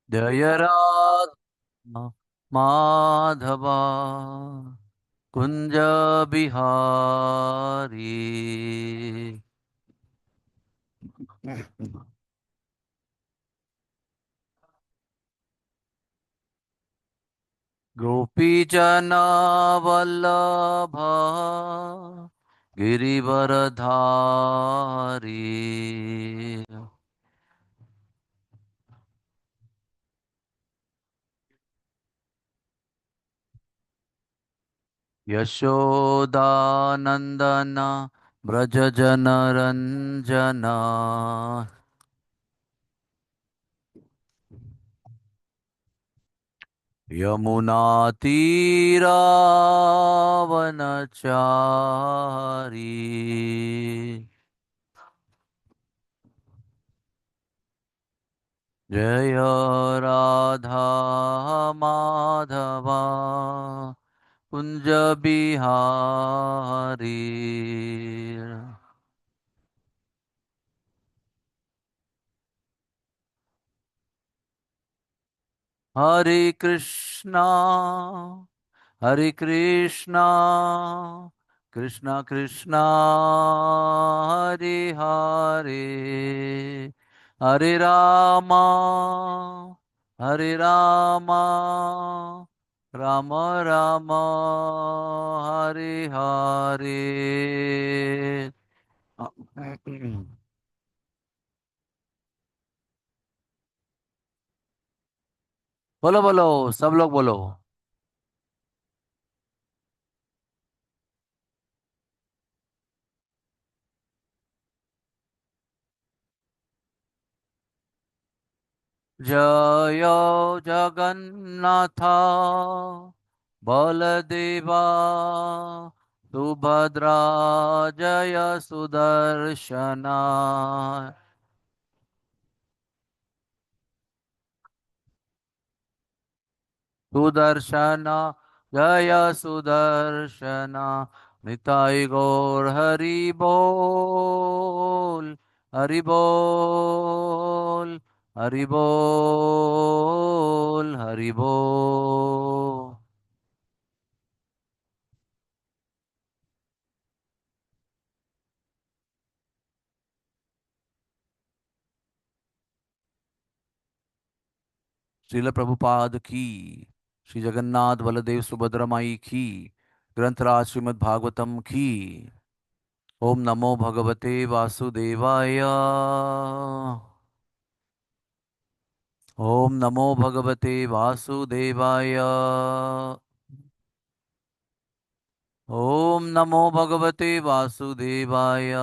जय राधा माधवा कुंज बिहारी। गोपी जना वल्लभ गिरिवरधारी। यशोदानंदन व्रज जन रंजना। यमुना तीरावनचारी। जय राधा माधवा कुंज बिहारी। हरे कृष्णा हरे कृष्णा कृष्णा कृष्णा हरे हरे। हरे रामा हरे रामा राम राम हरे हरे। बोलो बोलो, सब लोग बोलो। जय जगन्नाथ बलदेवा सुभद्रा। जय सुदर्शना। सुदर्शना जय सुदर्शना। निताई गौर हरि बोल। हरि बोल हरि बोल हरि बोल। श्रील प्रभुपाद की। श्री जगन्नाथ बलदेव सुभद्रा माई की। ग्रंथराज श्रीमद् भागवतम की। ओम नमो भगवते वासुदेवाय। ओम नमो भगवते वासुदेवाय। ओम नमो भगवते वासुदेवाय।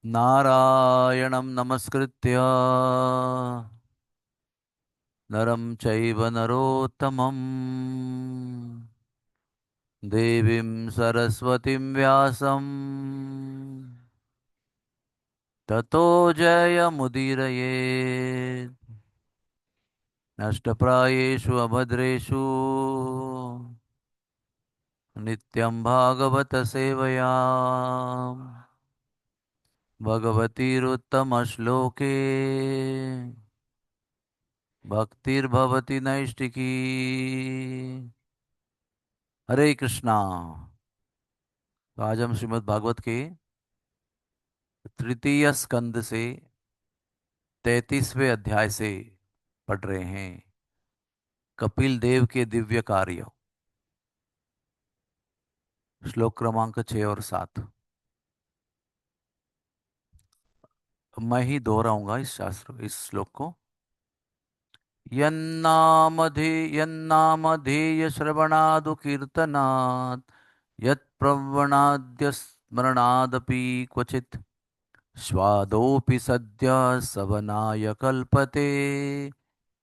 नारायणं नमस्कृत्य नरं चैव नरोत्तमं देवीं सरस्वतीं व्यासं ततो जयमुदीरये। नष्टप्रायेषु अभद्रेषु नित्यं भागवत सेवया भगवतीरुत्तमश्लोके भक्तिर्भवति नैष्टिकी। हरे कृष्णा। तो आज हम श्रीमद् भागवत के तृतीय स्कंद से 33वें अध्याय से पढ़ रहे हैं। कपिल देव के दिव्य कार्य। श्लोक क्रमांक 6 और 7। मैं ही दोहराऊंगा इस शास्त्र इस श्लोक को। यन्नामधेय श्रवणादु कीर्तनात् यत्प्रवणाद्य स्मरणादपि क्वचित् स्वादोऽपि सद्य सवनाय कल्पते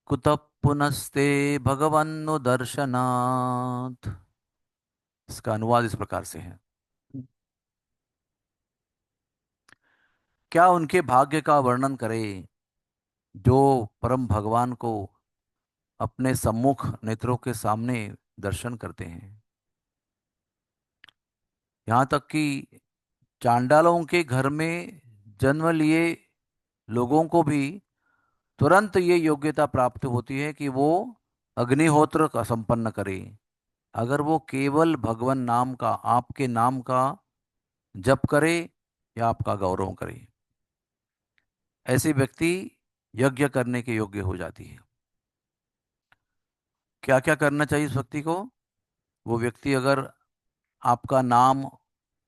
कुतः पुनस्ते भगवन्नु दर्शनात्। इसका अनुवाद इस प्रकार से है। क्या उनके भाग्य का वर्णन करें जो परम भगवान को अपने सम्मुख नेत्रों के सामने दर्शन करते हैं। यहाँ तक कि चांडालों के घर में जन्म लिए लोगों को भी तुरंत ये योग्यता प्राप्त होती है कि वो अग्निहोत्र का संपन्न करे, अगर वो केवल भगवान नाम का, आपके नाम का जप करे या आपका गौरव करे। ऐसी व्यक्ति यज्ञ करने के योग्य हो जाती है। क्या क्या करना चाहिए उस व्यक्ति को? वो व्यक्ति अगर आपका नाम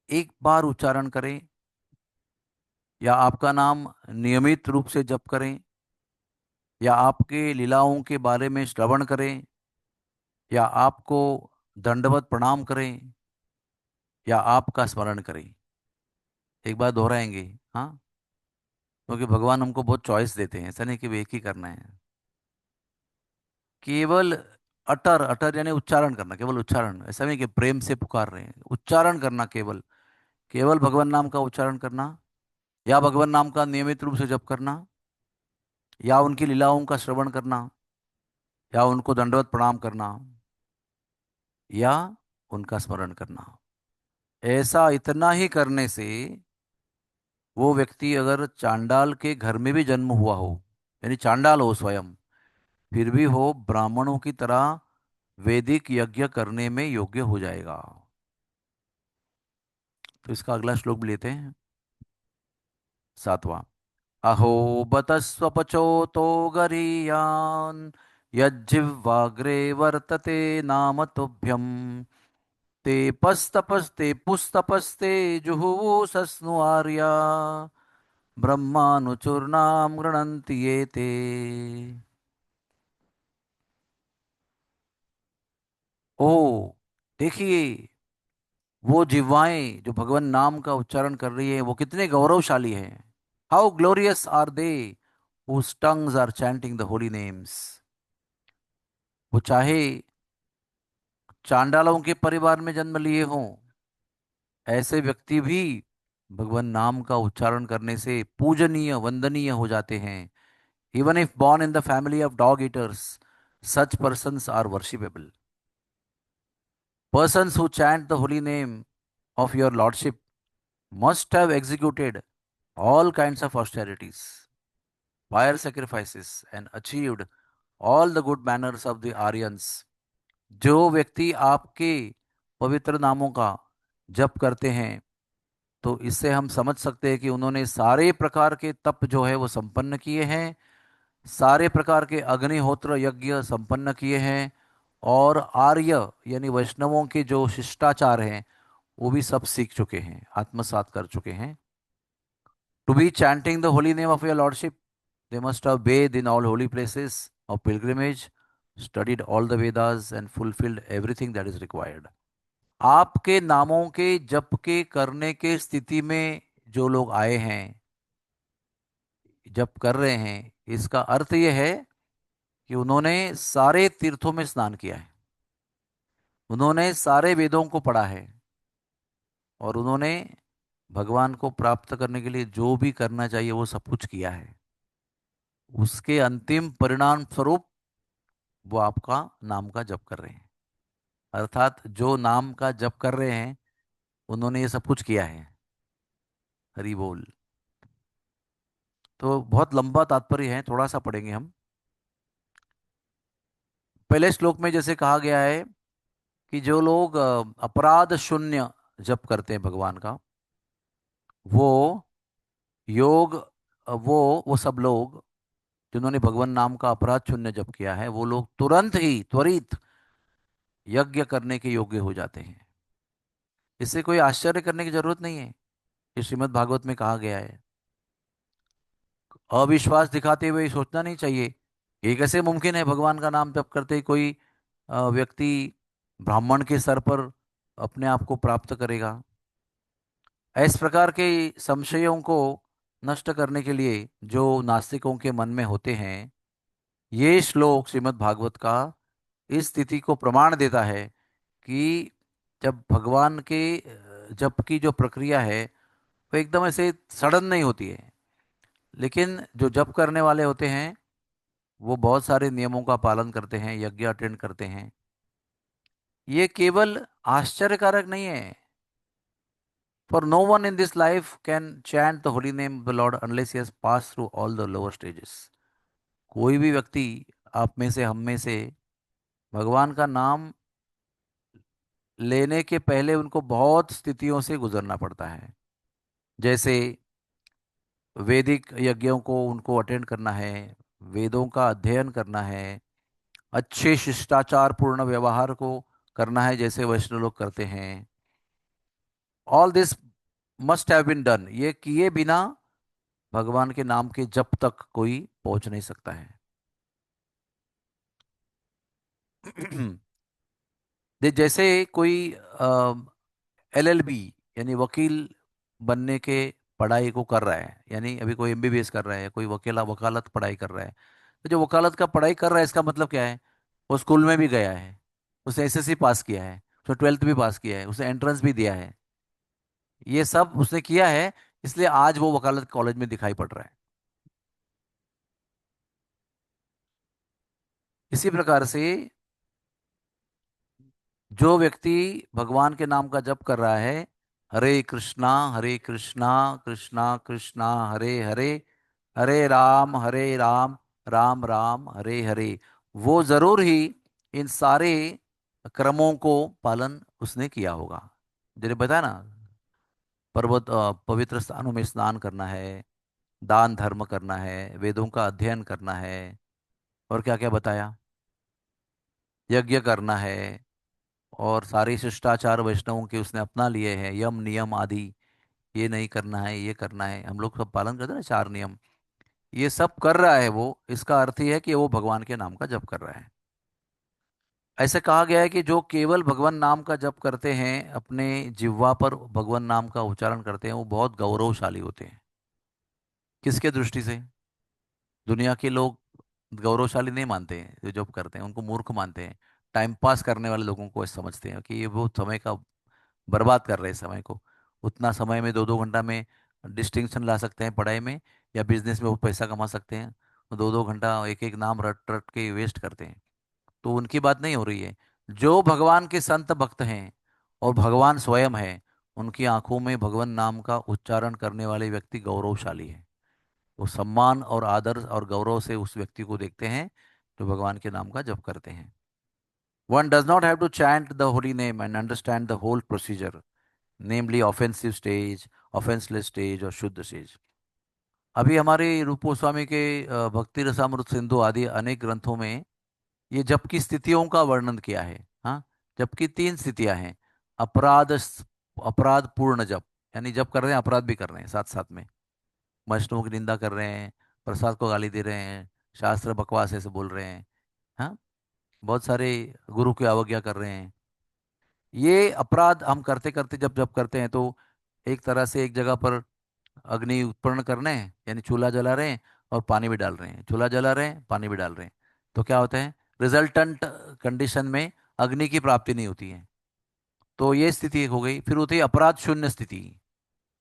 एक बार उच्चारण करे, या आपका नाम नियमित रूप से जप करें, या आपके लीलाओं के बारे में श्रवण करें, या आपको दंडवत प्रणाम करें, या आपका स्मरण करें। एक बार दोहराएंगे। हाँ, क्योंकि भगवान हमको बहुत चॉइस देते हैं, ऐसा नहीं कि वो एक ही करना है। केवल अटर, अटर यानी उच्चारण करना, केवल उच्चारण, ऐसा नहीं कि प्रेम से पुकार रहे हैं, उच्चारण करना, केवल केवल भगवान नाम का उच्चारण करना, या भगवान नाम का नियमित रूप से जप करना, या उनकी लीलाओं का श्रवण करना, या उनको दंडवत प्रणाम करना, या उनका स्मरण करना। ऐसा इतना ही करने से वो व्यक्ति अगर चांडाल के घर में भी जन्म हुआ हो, यानी चांडाल हो स्वयं, फिर भी वो ब्राह्मणों की तरह वैदिक यज्ञ करने में योग्य हो जाएगा। तो इसका अगला श्लोक भी लेते हैं, 7वां। अहो बत स्वपचोतो गरीयान् यज्जिह्वाग्रे वर्तते नाम तुभ्यम् ते पस्तपस्ते पुस्तपस्ते जुहुवुषस्नु आर्या ब्रह्मानुचूर्णाम गृणन्ति ये ते। ओ, देखिए, वो जिह्वाएं जो भगवान नाम का उच्चारण कर रही है वो कितने गौरवशाली हैं। How glorious are they whose tongues are chanting the holy names। वो चाहे चांडालों के परिवार में जन्म लिए हों, ऐसे व्यक्ति भी भगवान नाम का उच्चारण करने से पूजनीय वंदनीय हो जाते हैं। Even if born in the family of dog eaters, such persons are worshipable। Persons who chant the holy name of your lordship must have executed all kinds of austerities, fire sacrifices, and achieved all the good manners of the Aryans। जो व्यक्ति आपके पवित्र नामों का जप करते हैं, तो इससे हम समझ सकते हैं कि उन्होंने सारे प्रकार के तप जो है वो संपन्न किए हैं, सारे प्रकार के अग्निहोत्र यज्ञ संपन्न किए हैं, और आर्य यानी वैष्णवों के जो शिष्टाचार हैं वो भी सब सीख चुके हैं, आत्मसात कर चुके हैं। To be chanting the holy name of your lordship, they must have bathed in all holy places of pilgrimage, studied all the Vedas and fulfilled everything that is required। आपके नामों के जप के करने के स्थिति में जो लोग आए हैं, जप कर रहे हैं, इसका अर्थ यह है कि उन्होंने सारे तीर्थों में स्नान किया है, उन्होंने सारे वेदों को पढ़ा है, और उन्होंने भगवान को प्राप्त करने के लिए जो भी करना चाहिए वो सब कुछ किया है। उसके अंतिम परिणाम स्वरूप वो आपका नाम का जप कर रहे हैं, अर्थात जो नाम का जप कर रहे हैं उन्होंने ये सब कुछ किया है। हरि बोल। तो बहुत लंबा तात्पर्य है, थोड़ा सा पढ़ेंगे हम। पहले श्लोक में जैसे कहा गया है कि जो लोग अपराध शून्य जप करते हैं भगवान का, वो योग वो सब लोग जिन्होंने भगवान नाम का अपराध शून्य जप किया है, वो लोग तुरंत ही त्वरित यज्ञ करने के योग्य हो जाते हैं। इससे कोई आश्चर्य करने की जरूरत नहीं है, ये श्रीमद् भागवत में कहा गया है। अविश्वास दिखाते हुए ये सोचना नहीं चाहिए, ये कैसे मुमकिन है भगवान का नाम जप करते ही कोई व्यक्ति ब्राह्मण के सर पर अपने आप को प्राप्त करेगा। इस प्रकार के संशयों को नष्ट करने के लिए जो नास्तिकों के मन में होते हैं, ये श्लोक श्रीमद् भागवत का इस स्थिति को प्रमाण देता है कि जब भगवान के जप की जो प्रक्रिया है वो एकदम ऐसे सडन नहीं होती है, लेकिन जो जप करने वाले होते हैं वो बहुत सारे नियमों का पालन करते हैं, यज्ञ अटेंड करते हैं। ये केवल आश्चर्यकारक नहीं है, For no one in this life can chant the holy name of the Lord unless he has passed through all the lower stages. कोई भी व्यक्ति, आप में से, हम में से, भगवान का नाम लेने के पहले उनको बहुत स्थितियों से गुजरना पड़ता है। जैसे वैदिक यज्ञों को उनको अटेंड करना है, वेदों का अध्ययन करना है, अच्छे शिष्टाचार पूर्ण व्यवहार को करना है जैसे वैष्णव लोग करते हैं। All this must have been done. ये किए बिना भगवान के नाम के जब तक कोई पहुंच नहीं सकता है। जैसे कोई एलएलबी यानी वकील बनने के पढ़ाई को कर रहा है, यानी अभी कोई एमबीबीएस कर रहा है, कोई वकीला वकालत पढ़ाई कर रहा है, तो जो वकालत का पढ़ाई कर रहा है इसका मतलब क्या है? वो स्कूल में भी गया है, उसने एसएससी पास किया है, उसने ट्वेल्थ भी पास किया है, उसने एंट्रेंस भी दिया है, ये सब उसने किया है, इसलिए आज वो वकालत कॉलेज में दिखाई पड़ रहा है। इसी प्रकार से जो व्यक्ति भगवान के नाम का जप कर रहा है, हरे कृष्णा कृष्णा कृष्णा हरे हरे, हरे राम राम राम हरे हरे, वो जरूर ही इन सारे क्रमों को पालन उसने किया होगा। जैसे बताया ना, पवित्र स्थानों में स्नान करना है, दान धर्म करना है, वेदों का अध्ययन करना है, और क्या क्या बताया, यज्ञ करना है, और सारे शिष्टाचार वैष्णवों के उसने अपना लिए हैं, यम नियम आदि, ये नहीं करना है, ये करना है, हम लोग सब पालन करते हैं ना चार नियम, ये सब कर रहा है वो, इसका अर्थ ही है कि वो भगवान के नाम का जप कर रहा है। ऐसे कहा गया है कि जो केवल भगवान नाम का जप करते हैं, अपने जिह्वा पर भगवान नाम का उच्चारण करते हैं, वो बहुत गौरवशाली होते हैं। किसके दृष्टि से? दुनिया के लोग गौरवशाली नहीं मानते हैं, जो जॉब करते हैं उनको मूर्ख मानते हैं। टाइम पास करने वाले लोगों को ऐसा समझते हैं कि ये बहुत समय का बर्बाद कर रहे हैं समय को। उतना समय में 2-2 घंटा में डिस्टिंक्शन ला सकते हैं पढ़ाई में, या बिजनेस में वो पैसा कमा सकते हैं। 2-2 घंटा एक एक नाम रट रट के वेस्ट करते हैं। तो उनकी बात नहीं हो रही है। जो भगवान के संत भक्त हैं और भगवान स्वयं है, उनकी आंखों में भगवान नाम का उच्चारण करने वाले व्यक्ति गौरवशाली है। वो सम्मान और आदर और गौरव से उस व्यक्ति को देखते हैं जो भगवान के नाम का जप करते हैं। One does not have to chant the holy name and understand the whole procedure, namely offensive stage, offenseless stage और शुद्ध stage। अभी हमारे रूप गोस्वामी के भक्ति रसामृत सिंधु आदि अनेक ग्रंथों में ये जप की स्थितियों का वर्णन किया है। हाँ, जप की 3 स्थितियां हैं। अपराध पूर्ण जप, यानी जप कर रहे हैं अपराध भी कर रहे हैं साथ साथ में, वैष्णव की निंदा कर रहे हैं, प्रसाद को गाली दे रहे हैं, शास्त्र बकवास ऐसे बोल रहे हैं, हाँ, बहुत सारे गुरु की अवज्ञा कर रहे हैं। ये अपराध हम करते करते जब जब करते हैं, तो एक तरह से एक जगह पर अग्नि उत्पन्न करने हैं, यानी चूल्हा जला रहे हैं और पानी भी डाल रहे हैं, चूल्हा जला रहे हैं पानी भी डाल रहे हैं, तो क्या होता है, रिजल्टेंट कंडीशन में अग्नि की प्राप्ति नहीं होती है। तो ये स्थिति एक हो गई। फिर होती है अपराध शून्य स्थिति,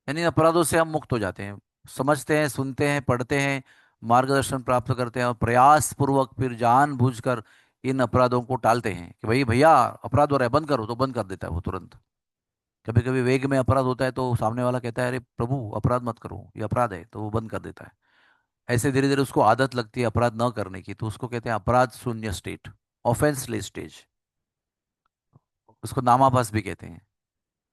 यानी अपराधों से हम मुक्त हो जाते हैं, समझते हैं, सुनते हैं, पढ़ते हैं, मार्गदर्शन प्राप्त करते हैं, और प्रयास पूर्वक फिर जानबूझकर इन अपराधों को टालते हैं कि भाई भैया अपराध हो रहा है बंद करो, तो बंद कर देता है वो तुरंत। कभी कभी वेग में अपराध होता है तो सामने वाला कहता है अरे प्रभु अपराध मत करो, ये अपराध है, तो वो बंद कर देता है। ऐसे धीरे धीरे उसको आदत लगती है अपराध न करने की, तो उसको कहते हैं अपराध शून्य स्टेट, ऑफेंसलेस स्टेज, उसको नामाभास भी कहते हैं।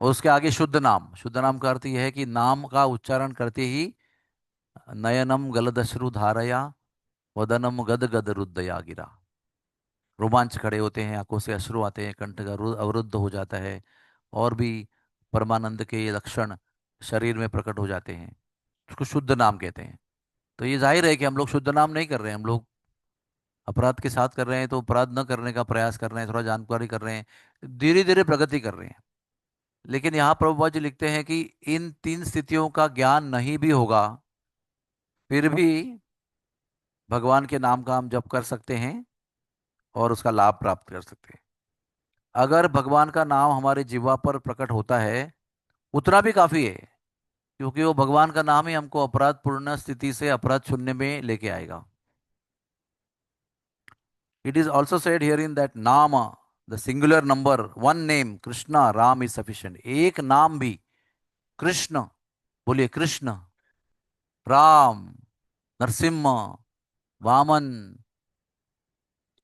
और उसके आगे शुद्ध नाम, शुद्ध नाम का अर्थ यह है कि नाम का उच्चारण करते ही नयनम गलदश्रु धारया, वदनम गद गद रुद्धया गिरा, रोमांच खड़े होते हैं, आंखों से अश्रु आते हैं, कंठ का अवरुद्ध हो जाता है, और भी परमानंद के ये लक्षण शरीर में प्रकट हो जाते हैं। उसको शुद्ध नाम कहते हैं। तो ये जाहिर है कि हम लोग शुद्ध नाम नहीं कर रहे हैं, हम लोग अपराध के साथ कर रहे हैं, तो अपराध न करने का प्रयास कर रहे हैं, थोड़ा जानकारी कर रहे हैं, धीरे धीरे प्रगति कर रहे हैं। लेकिन यहाँ प्रभुपाद जी लिखते हैं कि इन 3 स्थितियों का ज्ञान नहीं भी होगा, फिर भी भगवान के नाम का हम जप कर सकते हैं और उसका लाभ प्राप्त कर सकते हैं। अगर भगवान का नाम हमारे जीवा पर प्रकट होता है, उतना भी काफी है, क्योंकि वो भगवान का नाम ही हमको अपराध पूर्ण स्थिति से अपराध शून्य में लेके आएगा। It is also said here in that नाम, the singular number, one name Krishna Ram is sufficient. एक नाम भी कृष्ण, बोलिए कृष्ण, राम, नरसिम्हा, वामन,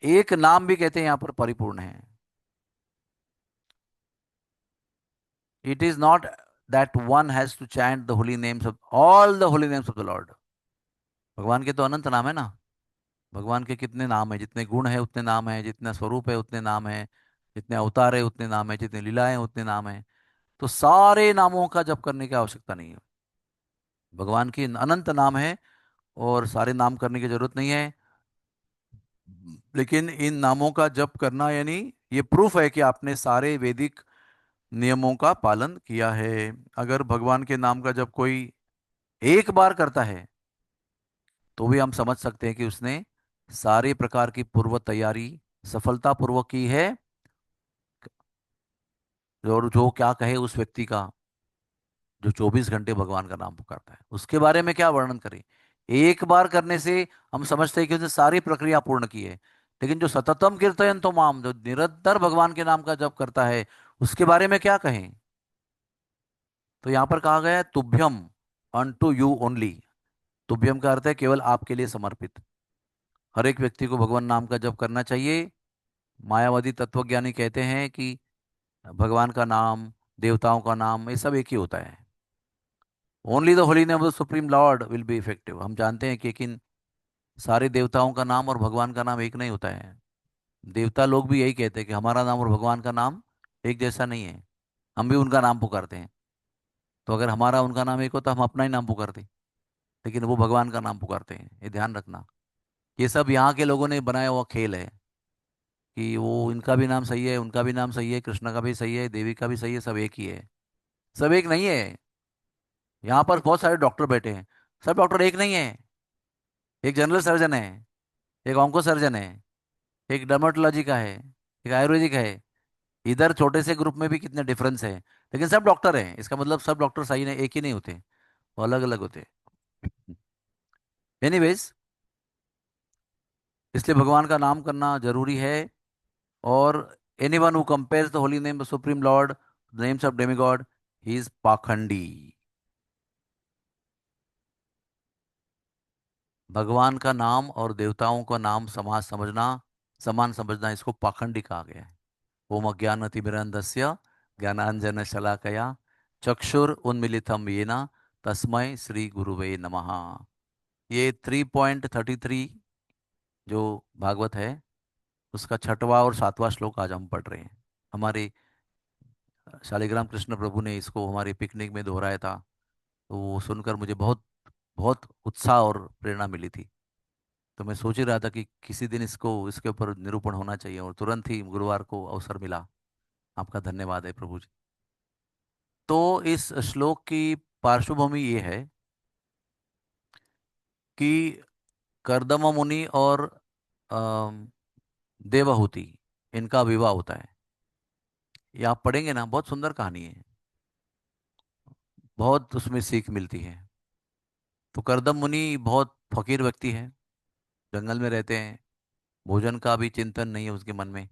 एक नाम भी कहते हैं यहां पर परिपूर्ण है। It is not that one has to chant the holy names of all the holy names of the Lord. भगवान के तो अनंत नाम है ना। भगवान के कितने नाम है, जितने गुण है उतने नाम है, जितना स्वरूप है उतने नाम है, जितने अवतार है उतने नाम है, जितनी लीलाएं हैं उतने नाम है। तो सारे नामों का जप करने की आवश्यकता नहीं है। भगवान की अनंत नाम है और सारे नाम करने की जरूरत नहीं है। लेकिन इन नामों का जप करना यानी ये प्रूफ है कि आपने सारे वैदिक नियमों का पालन किया है। अगर भगवान के नाम का जप कोई एक बार करता है तो भी हम समझ सकते हैं कि उसने सारे प्रकार की पूर्व तैयारी सफलतापूर्वक की है। और जो क्या कहे उस व्यक्ति का जो 24 घंटे भगवान का नाम पुकारता है, उसके बारे में क्या वर्णन करें। एक बार करने से हम समझते हैं कि उसने सारी प्रक्रिया पूर्ण की है। लेकिन जो सततम कीर्तयन तो माम, जो निरंतर भगवान के नाम का जप करता है, उसके बारे में क्या कहें। तो यहां पर कहा गया है तुभ्यम, अन टू यू ओनली। तुभ्यम का अर्थ है केवल आपके लिए समर्पित। हर एक व्यक्ति को भगवान नाम का जप करना चाहिए। मायावादी तत्वज्ञानी कहते हैं कि भगवान का नाम, देवताओं का नाम, ये सब एक ही होता है। Only the holy name of the supreme Lord will be effective. हम जानते हैं कि लेकिन सारे देवताओं का नाम और भगवान का नाम एक नहीं होता है। देवता लोग भी यही कहते हैं कि हमारा नाम और भगवान का नाम एक जैसा नहीं है। हम भी उनका नाम पुकारते हैं। तो अगर हमारा उनका नाम एक हो तो हम अपना ही नाम पुकारते, लेकिन वो भगवान का नाम पुकारते हैं। ये ध्यान रखना। ये सब यहाँ के लोगों ने बनाया हुआ खेल है कि वो इनका भी नाम सही है, उनका भी नाम सही है, कृष्ण का भी सही है, देवी का भी सही है, सब एक ही है। सब एक नहीं है। यहाँ पर बहुत सारे डॉक्टर बैठे हैं, सब डॉक्टर एक नहीं है। एक जनरल सर्जन है, एक ऑन्को सर्जन है, एक डर्मेटोलॉजी का है, एक आयुर्वेदिक है। इधर छोटे से ग्रुप में भी कितने डिफरेंस है, लेकिन सब डॉक्टर हैं। इसका मतलब सब डॉक्टर सही नहीं, एक ही नहीं होते, वो अलग अलग होते। एनीवेज, इसलिए भगवान का नाम करना जरूरी है। और anyone who compares the holy name supreme Lord names of Demi God, he is पाखंडी। भगवान का नाम और देवताओं का नाम समान समझना, इसको पाखंडी कहा गया है। ओम अज्ञानतिमिरन्धस्य ज्ञानांजन शलाकया चक्षुर उन्मिलितम येन तस्मै श्री गुरुवे नमः। ये 3.33 जो भागवत है उसका छठवां और सातवां श्लोक आज हम पढ़ रहे हैं। हमारे शालिग्राम कृष्ण प्रभु ने इसको हमारी पिकनिक में दोहराया था। तो वो सुनकर मुझे बहुत बहुत उत्साह और प्रेरणा मिली थी। तो मैं सोच ही रहा था कि किसी दिन इसको इसके ऊपर निरूपण होना चाहिए, और तुरंत ही गुरुवार को अवसर मिला। आपका धन्यवाद है प्रभु जी। तो इस श्लोक की पार्श्वभूमि ये है कि कर्दम मुनि और अम, देवहूति, इनका विवाह होता है। ये आप पढ़ेंगे ना, बहुत सुंदर कहानी है, बहुत उसमें सीख मिलती है। तो कर्दम मुनि बहुत फकीर व्यक्ति है, जंगल में रहते हैं। भोजन का भी चिंतन नहीं है उसके मन में।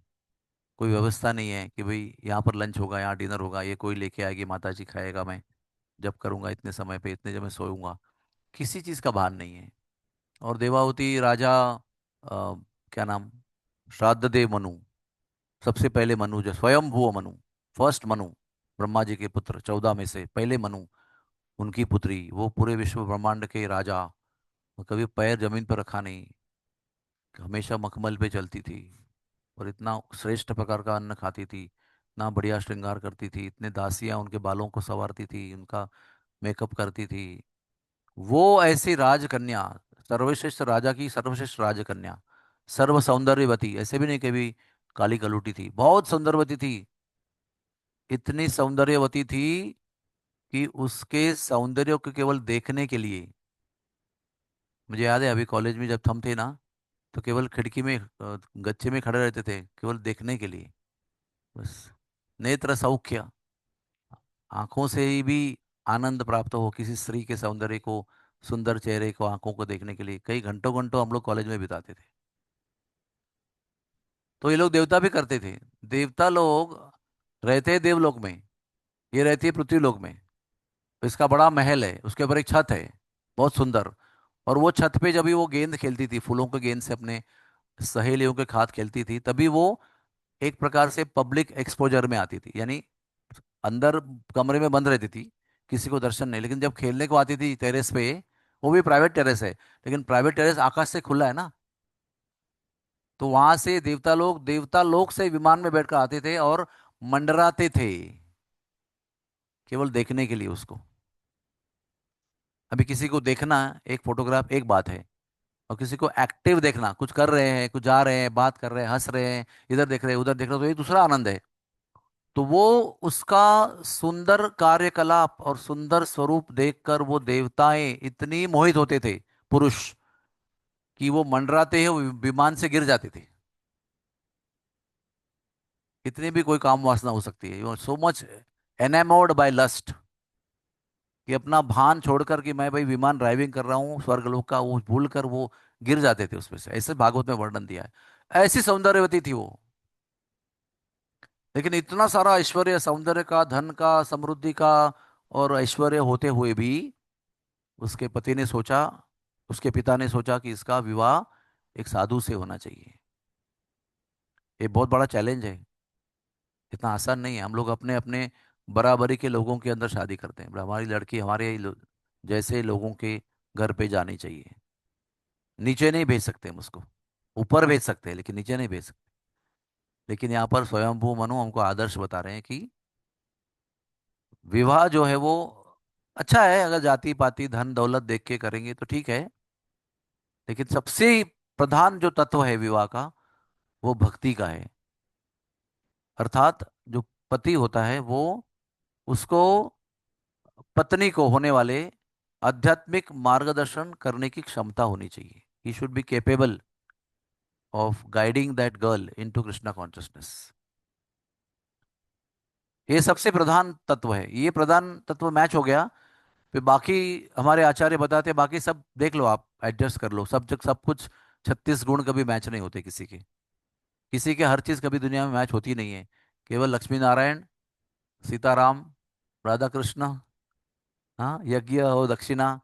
कोई व्यवस्था नहीं है कि भाई यहाँ पर लंच होगा, यहाँ डिनर होगा, ये कोई लेके आएगी, माता जी खाएगा, मैं जब करूंगा इतने समय पे, इतने जब मैं सोऊंगा। किसी चीज का भान नहीं है। और देवावती राजा क्या नाम, श्राद्ध देव मनु, सबसे पहले मनु जो स्वयं भू मनु, फर्स्ट मनु, ब्रह्मा जी के पुत्र 14 में से पहले मनु, उनकी पुत्री, वो पूरे विश्व ब्रह्मांड के राजा। वो कभी पैर जमीन पर रखा नहीं, हमेशा मखमल पे चलती थी। और इतना श्रेष्ठ प्रकार का अन्न खाती थी, इतना बढ़िया श्रृंगार करती थी, इतने दासियां उनके बालों को संवारती थी, उनका मेकअप करती थी। वो ऐसी राजकन्या, सर्वश्रेष्ठ राजा की सर्वश्रेष्ठ राजकन्या, सर्व सौंदर्यवती, ऐसे भी नहीं कभी काली कलूटी थी, बहुत सौंदर्यवती थी। इतनी सौंदर्यवती थी कि उसके सौंदर्य को केवल देखने के लिए, मुझे याद है अभी कॉलेज में जब हम थे ना, तो केवल खिड़की में गच्चे में खड़े रहते थे केवल देखने के लिए। बस नेत्र सौख्य, आंखों से ही भी आनंद प्राप्त हो किसी स्त्री के सौंदर्य को, सुंदर चेहरे को, आंखों को देखने के लिए कई घंटों घंटों हम लोग कॉलेज में बिताते थे। तो ये लोग देवता भी करते थे। देवता लोग रहते हैं देवलोक में, ये रहती है पृथ्वी लोक में। इसका बड़ा महल है, उसके ऊपर एक छत है बहुत सुंदर। और वो छत पे जब भी वो गेंद खेलती थी, फूलों के गेंद से अपने सहेलियों के साथ खेलती थी, तभी वो एक प्रकार से पब्लिक एक्सपोजर में आती थी। यानी अंदर कमरे में बंद रहती थी, किसी को दर्शन नहीं, लेकिन जब खेलने को आती थी टेरेस पे, वो भी प्राइवेट टेरेस है, लेकिन प्राइवेट टेरेस आकाश से खुला है ना, तो वहां से देवता लोग से विमान में बैठकर आते थे और मंडराते थे, केवल देखने के लिए उसको। अभी किसी को देखना एक फोटोग्राफ एक बात है, और किसी को एक्टिव देखना, कुछ कर रहे हैं, कुछ जा रहे हैं, बात कर रहे हैं, हंस रहे हैं, इधर देख रहे हैं, उधर देख रहे हैं, तो ये दूसरा आनंद है। तो वो उसका सुंदर कार्यकलाप और सुंदर स्वरूप देखकर वो देवताएं इतनी मोहित होते थे, पुरुष, कि वो मंडराते हैं, वो विमान से गिर जाते थे। इतनी भी कोई काम वासना हो सकती है, you are so much enamoured by lust, कि अपना भान छोड़कर कि मैं भाई विमान ड्राइविंग कर रहा हूँ स्वर्गलोक का, वो भूल कर वो गिर जाते थे उसमें से। ऐसे भागवत में वर्णन दिया है, ऐसी सौंदर्यवती थी वो। लेकिन इतना सारा ऐश्वर्य, सौंदर्य का, धन का, समृद्धि का और ऐश्वर्य होते हुए भी उसके पति ने सोचा, उसके पिता ने सोचा कि इसका विवाह एक साधु से होना चाहिए। ये बहुत बड़ा चैलेंज है, इतना आसान नहीं है। हम लोग अपने अपने बराबरी के लोगों के अंदर शादी करते हैं, हमारी लड़की हमारे जैसे लोगों के घर पे जानी चाहिए। नीचे नहीं भेज सकते हम उसको, ऊपर भेज सकते हैं लेकिन नीचे नहीं भेज सकते। लेकिन यहाँ पर स्वयंभू मनु हमको आदर्श बता रहे हैं कि विवाह जो है वो अच्छा है, अगर जाति पाति धन दौलत देख के करेंगे तो ठीक है, लेकिन सबसे प्रधान जो तत्व है विवाह का, वो भक्ति का है। अर्थात जो पति होता है वो, उसको पत्नी को होने वाले आध्यात्मिक मार्गदर्शन करने की क्षमता होनी चाहिए। He should be capable of guiding that girl into Krishna consciousness. ये सबसे प्रधान तत्व है, ये प्रधान तत्व मैच हो गया, फिर बाकी हमारे आचार्य बताते हैं, बाकी सब देख लो, आप एडजस्ट कर लो, सब कुछ। 36 गुण कभी मैच नहीं होते किसी के, किसी के हर चीज कभी दुनिया में मैच होती नहीं है। केवल लक्ष्मी नारायण, सीताराम, राधा कृष्ण, हाँ, यज्ञ और दक्षिणा,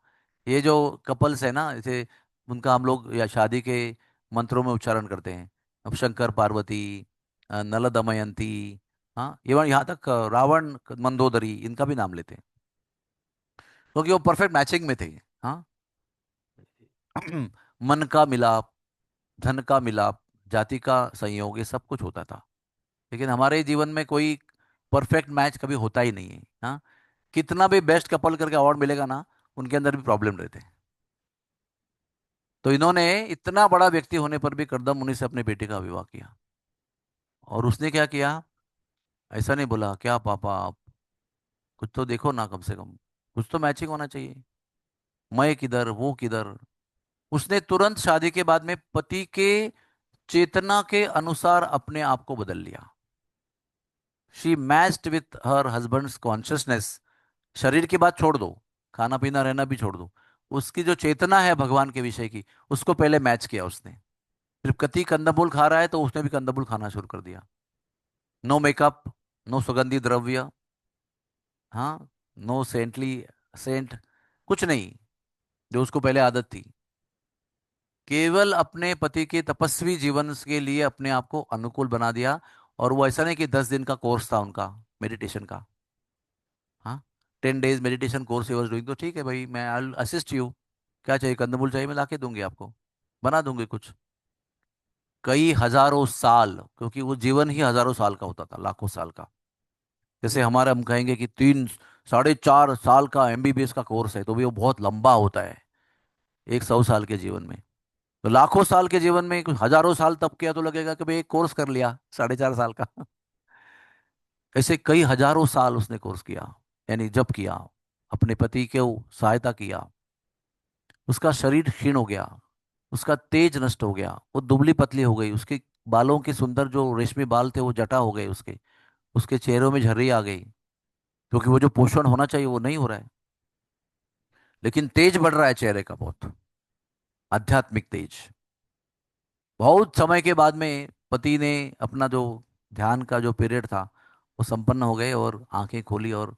ये जो कपल्स है ना, जैसे उनका हम लोग या शादी के मंत्रों में उच्चारण करते हैं। अब शंकर पार्वती, नल दमयंती, हाँ, इवन यहाँ तक रावण मंदोदरी, इनका भी नाम लेते हैं, क्योंकि वो परफेक्ट मैचिंग में थे। हाँ। मन का मिलाप, धन का मिलाप, जाति का संयोग, ये सब कुछ होता था। लेकिन हमारे जीवन में कोई परफेक्ट मैच कभी होता ही नहीं है। हाँ, कितना भी बेस्ट कपल करके अवार्ड मिलेगा ना, उनके अंदर भी प्रॉब्लम रहते हैं। तो इन्होंने इतना बड़ा व्यक्ति होने पर भी करदम मुनि से अपने बेटे का विवाह किया। और उसने क्या किया, ऐसा नहीं बोला क्या पापा आप कुछ तो देखो ना, कम से कम कुछ तो मैचिंग होना चाहिए, मैं किधर वो किधर। उसने तुरंत शादी के बाद में पति के चेतना के अनुसार अपने आप को बदल लिया। She matched with her husband's consciousness. शरीर की बात छोड़ दो, खाना पीना रहना भी छोड़ दो, उसकी जो चेतना है भगवान के विषय की, उसको पहले मैच किया उसने। सिर्फ कति कंदमूल खा रहा है तो उसने भी कंदमूल खाना शुरू कर दिया। नो मेकअप, नो सुगंधी द्रव्य, हाँ, नो सेंट, कुछ नहीं, जो उसको पहले आदत थी। केवल अपने पति के तपस्वी जीवन के लिए अपने आप को अनुकूल बना दिया। और वो ऐसा नहीं कि 10 दिन का कोर्स था उनका मेडिटेशन का, हाँ, 10 days meditation course he was doing, तो ठीक है भाई, मैं आई असिस्ट यू, क्या चाहिए, कंदमूल चाहिए, मैं लाके दूंगी आपको, बना दूंगी कुछ। कई हजारों साल, क्योंकि वो जीवन ही हजारों साल का होता था, लाखों साल का। जैसे हमारे हम कहेंगे कि 3 साढ़े 4 साल का एमबीबीएस का कोर्स है, तो भी वो बहुत लंबा होता है, एक 100 साल के जीवन में। तो लाखों साल के जीवन में कुछ हजारों साल तप किया तो लगेगा कि भाई एक कोर्स कर लिया 4.5 साल का। ऐसे कई हजारों साल उसने कोर्स किया, यानी जप किया, अपने पति को सहायता किया। उसका शरीर क्षीण हो गया, उसका तेज नष्ट हो गया, वो दुबली पतली हो गई, उसके बालों के सुंदर जो रेशमी बाल थे वो जटा हो गए उसके, उसके चेहरों में झर्री आ गई, क्योंकि वो जो पोषण होना चाहिए वो नहीं हो रहा है। लेकिन तेज बढ़ रहा है चेहरे का बहुत, आध्यात्मिक तेज। बहुत समय के बाद में पति ने अपना जो ध्यान का जो पीरियड था वो संपन्न हो गए, और आंखें खोली, और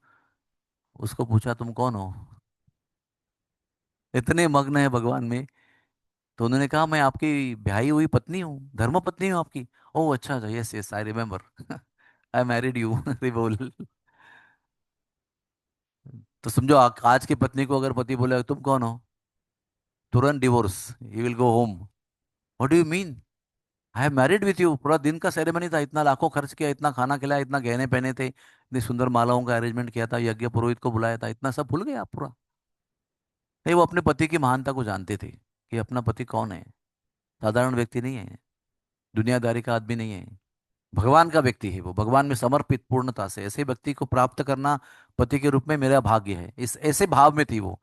उसको पूछा तुम कौन हो, इतने मग्न है भगवान में। तो उन्होंने कहा मैं आपकी ब्याही हुई पत्नी हूँ, धर्म पत्नी हूँ आपकी। ओह अच्छा अच्छा, yes yes I remember, I married you. अरे बोल। तो समझो आज की पत्नी को अगर पति बोले तुम कौन हो, तुरंत divorce, you will go home. What do you mean, I have married with you. पूरा दिन का सेरेमनी था, इतना लाखों खर्च किया, इतना खाना खिलाया, इतना गहने पहने थे, इतनी सुंदर मालाओं का अरेंजमेंट किया था, यज्ञ पुरोहित को बुलाया था, इतना सब भूल गए आप पूरा। नहीं, वो अपने पति की महानता को जानते थे कि अपना पति कौन है, साधारण व्यक्ति नहीं है, दुनियादारी का आदमी नहीं है, भगवान का व्यक्ति है वो, भगवान में समर्पित पूर्णता से। ऐसे व्यक्ति को प्राप्त करना पति के रूप में मेरा भाग्य है, इस ऐसे भाव में थी वो।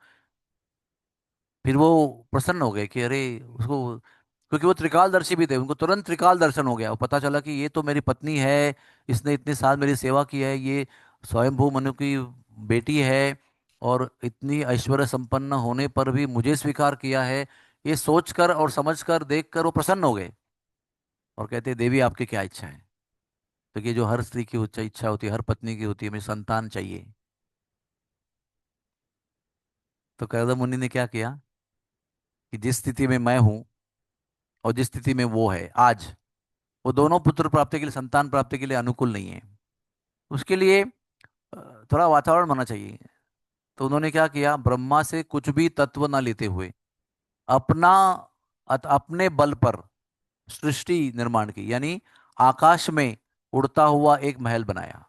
फिर वो प्रसन्न हो गए कि अरे उसको, क्योंकि वो त्रिकालदर्शी भी थे, उनको तुरंत त्रिकाल दर्शन हो गया, वो पता चला कि ये तो मेरी पत्नी है, इसने इतने साल मेरी सेवा की है, ये स्वयंभू मनु की बेटी है, और इतनी ऐश्वर्य संपन्न होने पर भी मुझे स्वीकार किया है। ये सोचकर और समझकर देखकर वो प्रसन्न हो गए और कहते देवी आपकी क्या इच्छा है। तो ये जो हर स्त्री की उच्च इच्छा होती है, हर पत्नी की होती है, मुझे संतान चाहिए। तो कौरव मुनि ने क्या किया कि जिस स्थिति में मैं हूं और जिस स्थिति में वो है आज, वो दोनों पुत्र प्राप्ति के लिए, संतान प्राप्ति के लिए अनुकूल नहीं है। उसके लिए थोड़ा वातावरण होना चाहिए। तो उन्होंने क्या किया, ब्रह्मा से कुछ भी तत्व ना लेते हुए अपना अपने बल पर सृष्टि निर्माण की, यानी आकाश में उड़ता हुआ एक महल बनाया,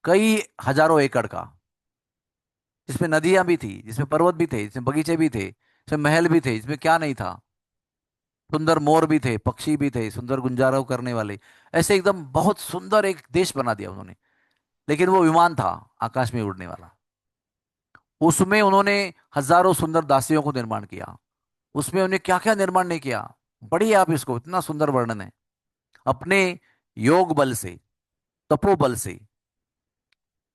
कई हजारों एकड़ का, जिसमें नदियां भी थी, जिसमें पर्वत भी थे, जिसमें बगीचे भी थे, जिसमें महल भी थे, जिसमें क्या नहीं था, सुंदर मोर भी थे, पक्षी भी थे, सुंदर गुंजारव करने वाले, ऐसे एकदम बहुत सुंदर एक देश बना दिया उन्होंने। लेकिन वो विमान था आकाश में उड़ने वाला, उसमें उन्होंने हजारों सुंदर दासियों को निर्माण किया। उसमें उन्हें क्या क्या निर्माण नहीं किया, पढ़िए आप इसको, इतना सुंदर वर्णन है। अपने योग बल से, तपोबल से,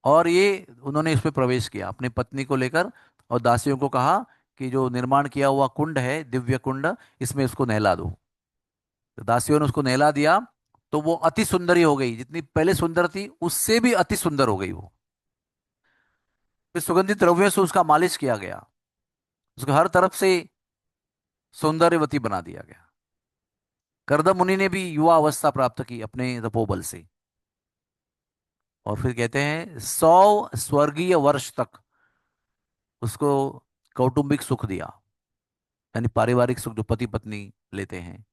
और ये उन्होंने इसमें प्रवेश किया अपनी पत्नी को लेकर, और दासियों को कहा कि जो निर्माण किया हुआ कुंड है, दिव्य कुंड, इसमें उसको नहला दो। तो दासियों ने उसको नहला दिया, तो वो अति सुंदरी हो गई, जितनी पहले सुंदर थी उससे भी अति सुंदर हो गई वो। फिर सुगंधित द्रव्यों से उसका मालिश किया गया, उसको हर तरफ से सौंदर्यवती बना दिया गया। करदम मुनि ने भी युवा अवस्था प्राप्त की अपने तपोबल से, और फिर कहते हैं 100 स्वर्गीय वर्ष तक उसको कौटुंबिक सुख दिया, यानी पारिवारिक सुख जो पति पत्नी लेते हैं,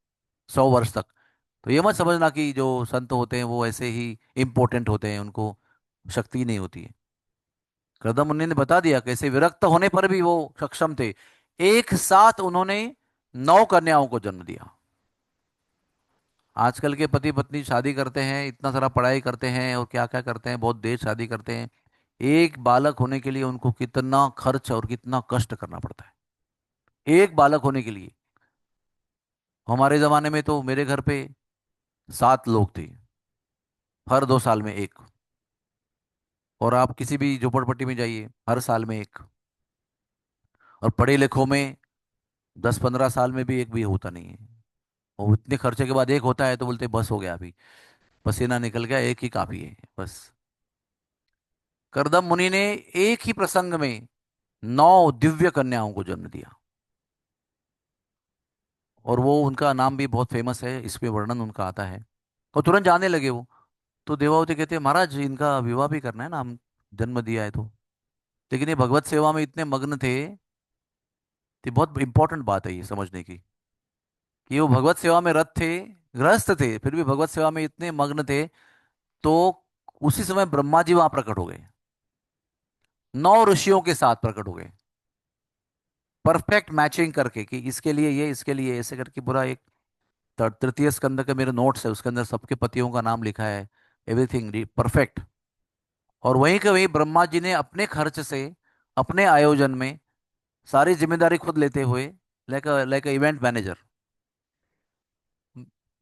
100 वर्ष तक। तो ये मत समझना कि जो संत होते हैं वो ऐसे ही इम्पोर्टेंट होते हैं, उनको शक्ति नहीं होती है। करदम मुनि ने बता दिया कैसे विरक्त होने पर भी वो सक्षम थे। एक साथ उन्होंने 9 कन्याओं को जन्म दिया। आजकल के पति पत्नी शादी करते हैं, इतना सारा पढ़ाई करते हैं और क्या क्या करते हैं, बहुत देर शादी करते हैं। एक बालक होने के लिए उनको कितना खर्च और कितना कष्ट करना पड़ता है, एक बालक होने के लिए। हमारे जमाने में तो मेरे घर पे 7 लोग थे, हर 2 साल में एक। और आप किसी भी झोपड़पट्टी में जाइए, हर साल में एक। और पढ़े लिखों में 10-15 साल में भी एक भी होता नहीं है। और इतने खर्चे के बाद एक होता है तो बोलते बस हो गया, अभी पसीना निकल गया, एक ही काफी है बस। करदम मुनि ने एक ही प्रसंग में 9 दिव्य कन्याओं को जन्म दिया, और वो उनका नाम भी बहुत फेमस है, इसमें वर्णन उनका आता है। और तुरंत जाने लगे वो। तो देवावती कहते हैं महाराज इनका विवाह भी करना है ना, हम जन्म दिया है तो। लेकिन ये भगवत सेवा में इतने मग्न थे, तो बहुत इंपॉर्टेंट बात है ये समझने की, कि वो भगवत सेवा में रत थे, गृहस्थ थे, फिर भी भगवत सेवा में इतने मग्न थे। तो उसी समय ब्रह्मा जी वहां प्रकट हो गए, 9 ऋषियों के साथ प्रकट हो गए, परफेक्ट मैचिंग करके कि इसके लिए ये, इसके लिए ऐसे करके पूरा एक तृतीय स्कंद के मेरे नोट्स है, उसके अंदर सबके पतियों का नाम लिखा है, एवरीथिंग परफेक्ट। और वहीं के वहीं ब्रह्मा जी ने अपने खर्च से, अपने आयोजन में, सारी जिम्मेदारी खुद लेते हुए, लाइक इवेंट मैनेजर।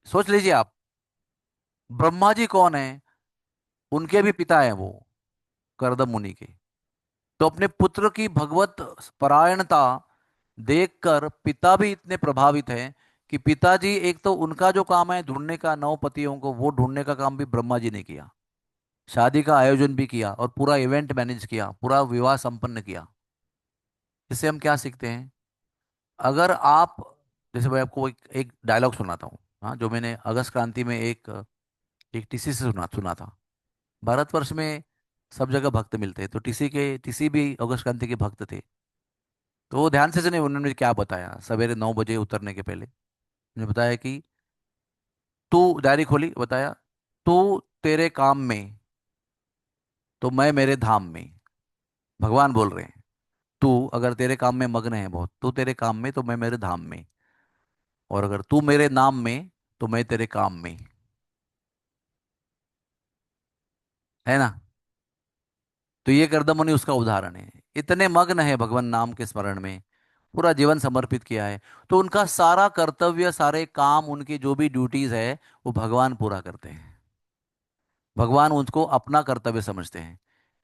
सोच लीजिए आप, ब्रह्मा जी कौन है, उनके भी पिता हैं वो, करदम मुनि के। तो अपने पुत्र की भगवत परायणता देखकर पिता भी इतने प्रभावित हैं कि पिताजी, एक तो उनका जो काम है ढूंढने का 9 पतियों को, वो ढूंढने का काम भी ब्रह्मा जी ने किया। शादी का आयोजन भी किया और पूरा इवेंट मैनेज किया, पूरा विवाह संपन्न किया। इससे हम क्या सीखते हैं? अगर आप, जैसे मैं आपको एक डायलॉग सुनाता हूँ, हाँ, जो मैंने अगस्त क्रांति में एक टीसी से सुना सुना था। भारतवर्ष में सब जगह भक्त मिलते हैं, तो टीसी भी अगस्त क्रांति के भक्त थे। तो वो ध्यान से सुने, उन्होंने क्या बताया सवेरे 9 बजे उतरने के पहले। उन्होंने बताया कि तू, डायरी खोली, बताया, तू तेरे काम में तो मैं मेरे धाम में। भगवान बोल रहे हैं, तू अगर तेरे काम में मग्न है बहुत, तू तेरे काम में तो मैं मेरे धाम में, और अगर तू मेरे नाम में तो मैं तेरे काम में। है ना? तो ये कर्दमुनि उसका उदाहरण है। इतने मग्न है भगवान नाम के स्मरण में, पूरा जीवन समर्पित किया है। तो उनका सारा कर्तव्य, सारे काम, उनकी जो भी ड्यूटीज है, वो भगवान पूरा करते हैं। भगवान उनको अपना कर्तव्य समझते हैं,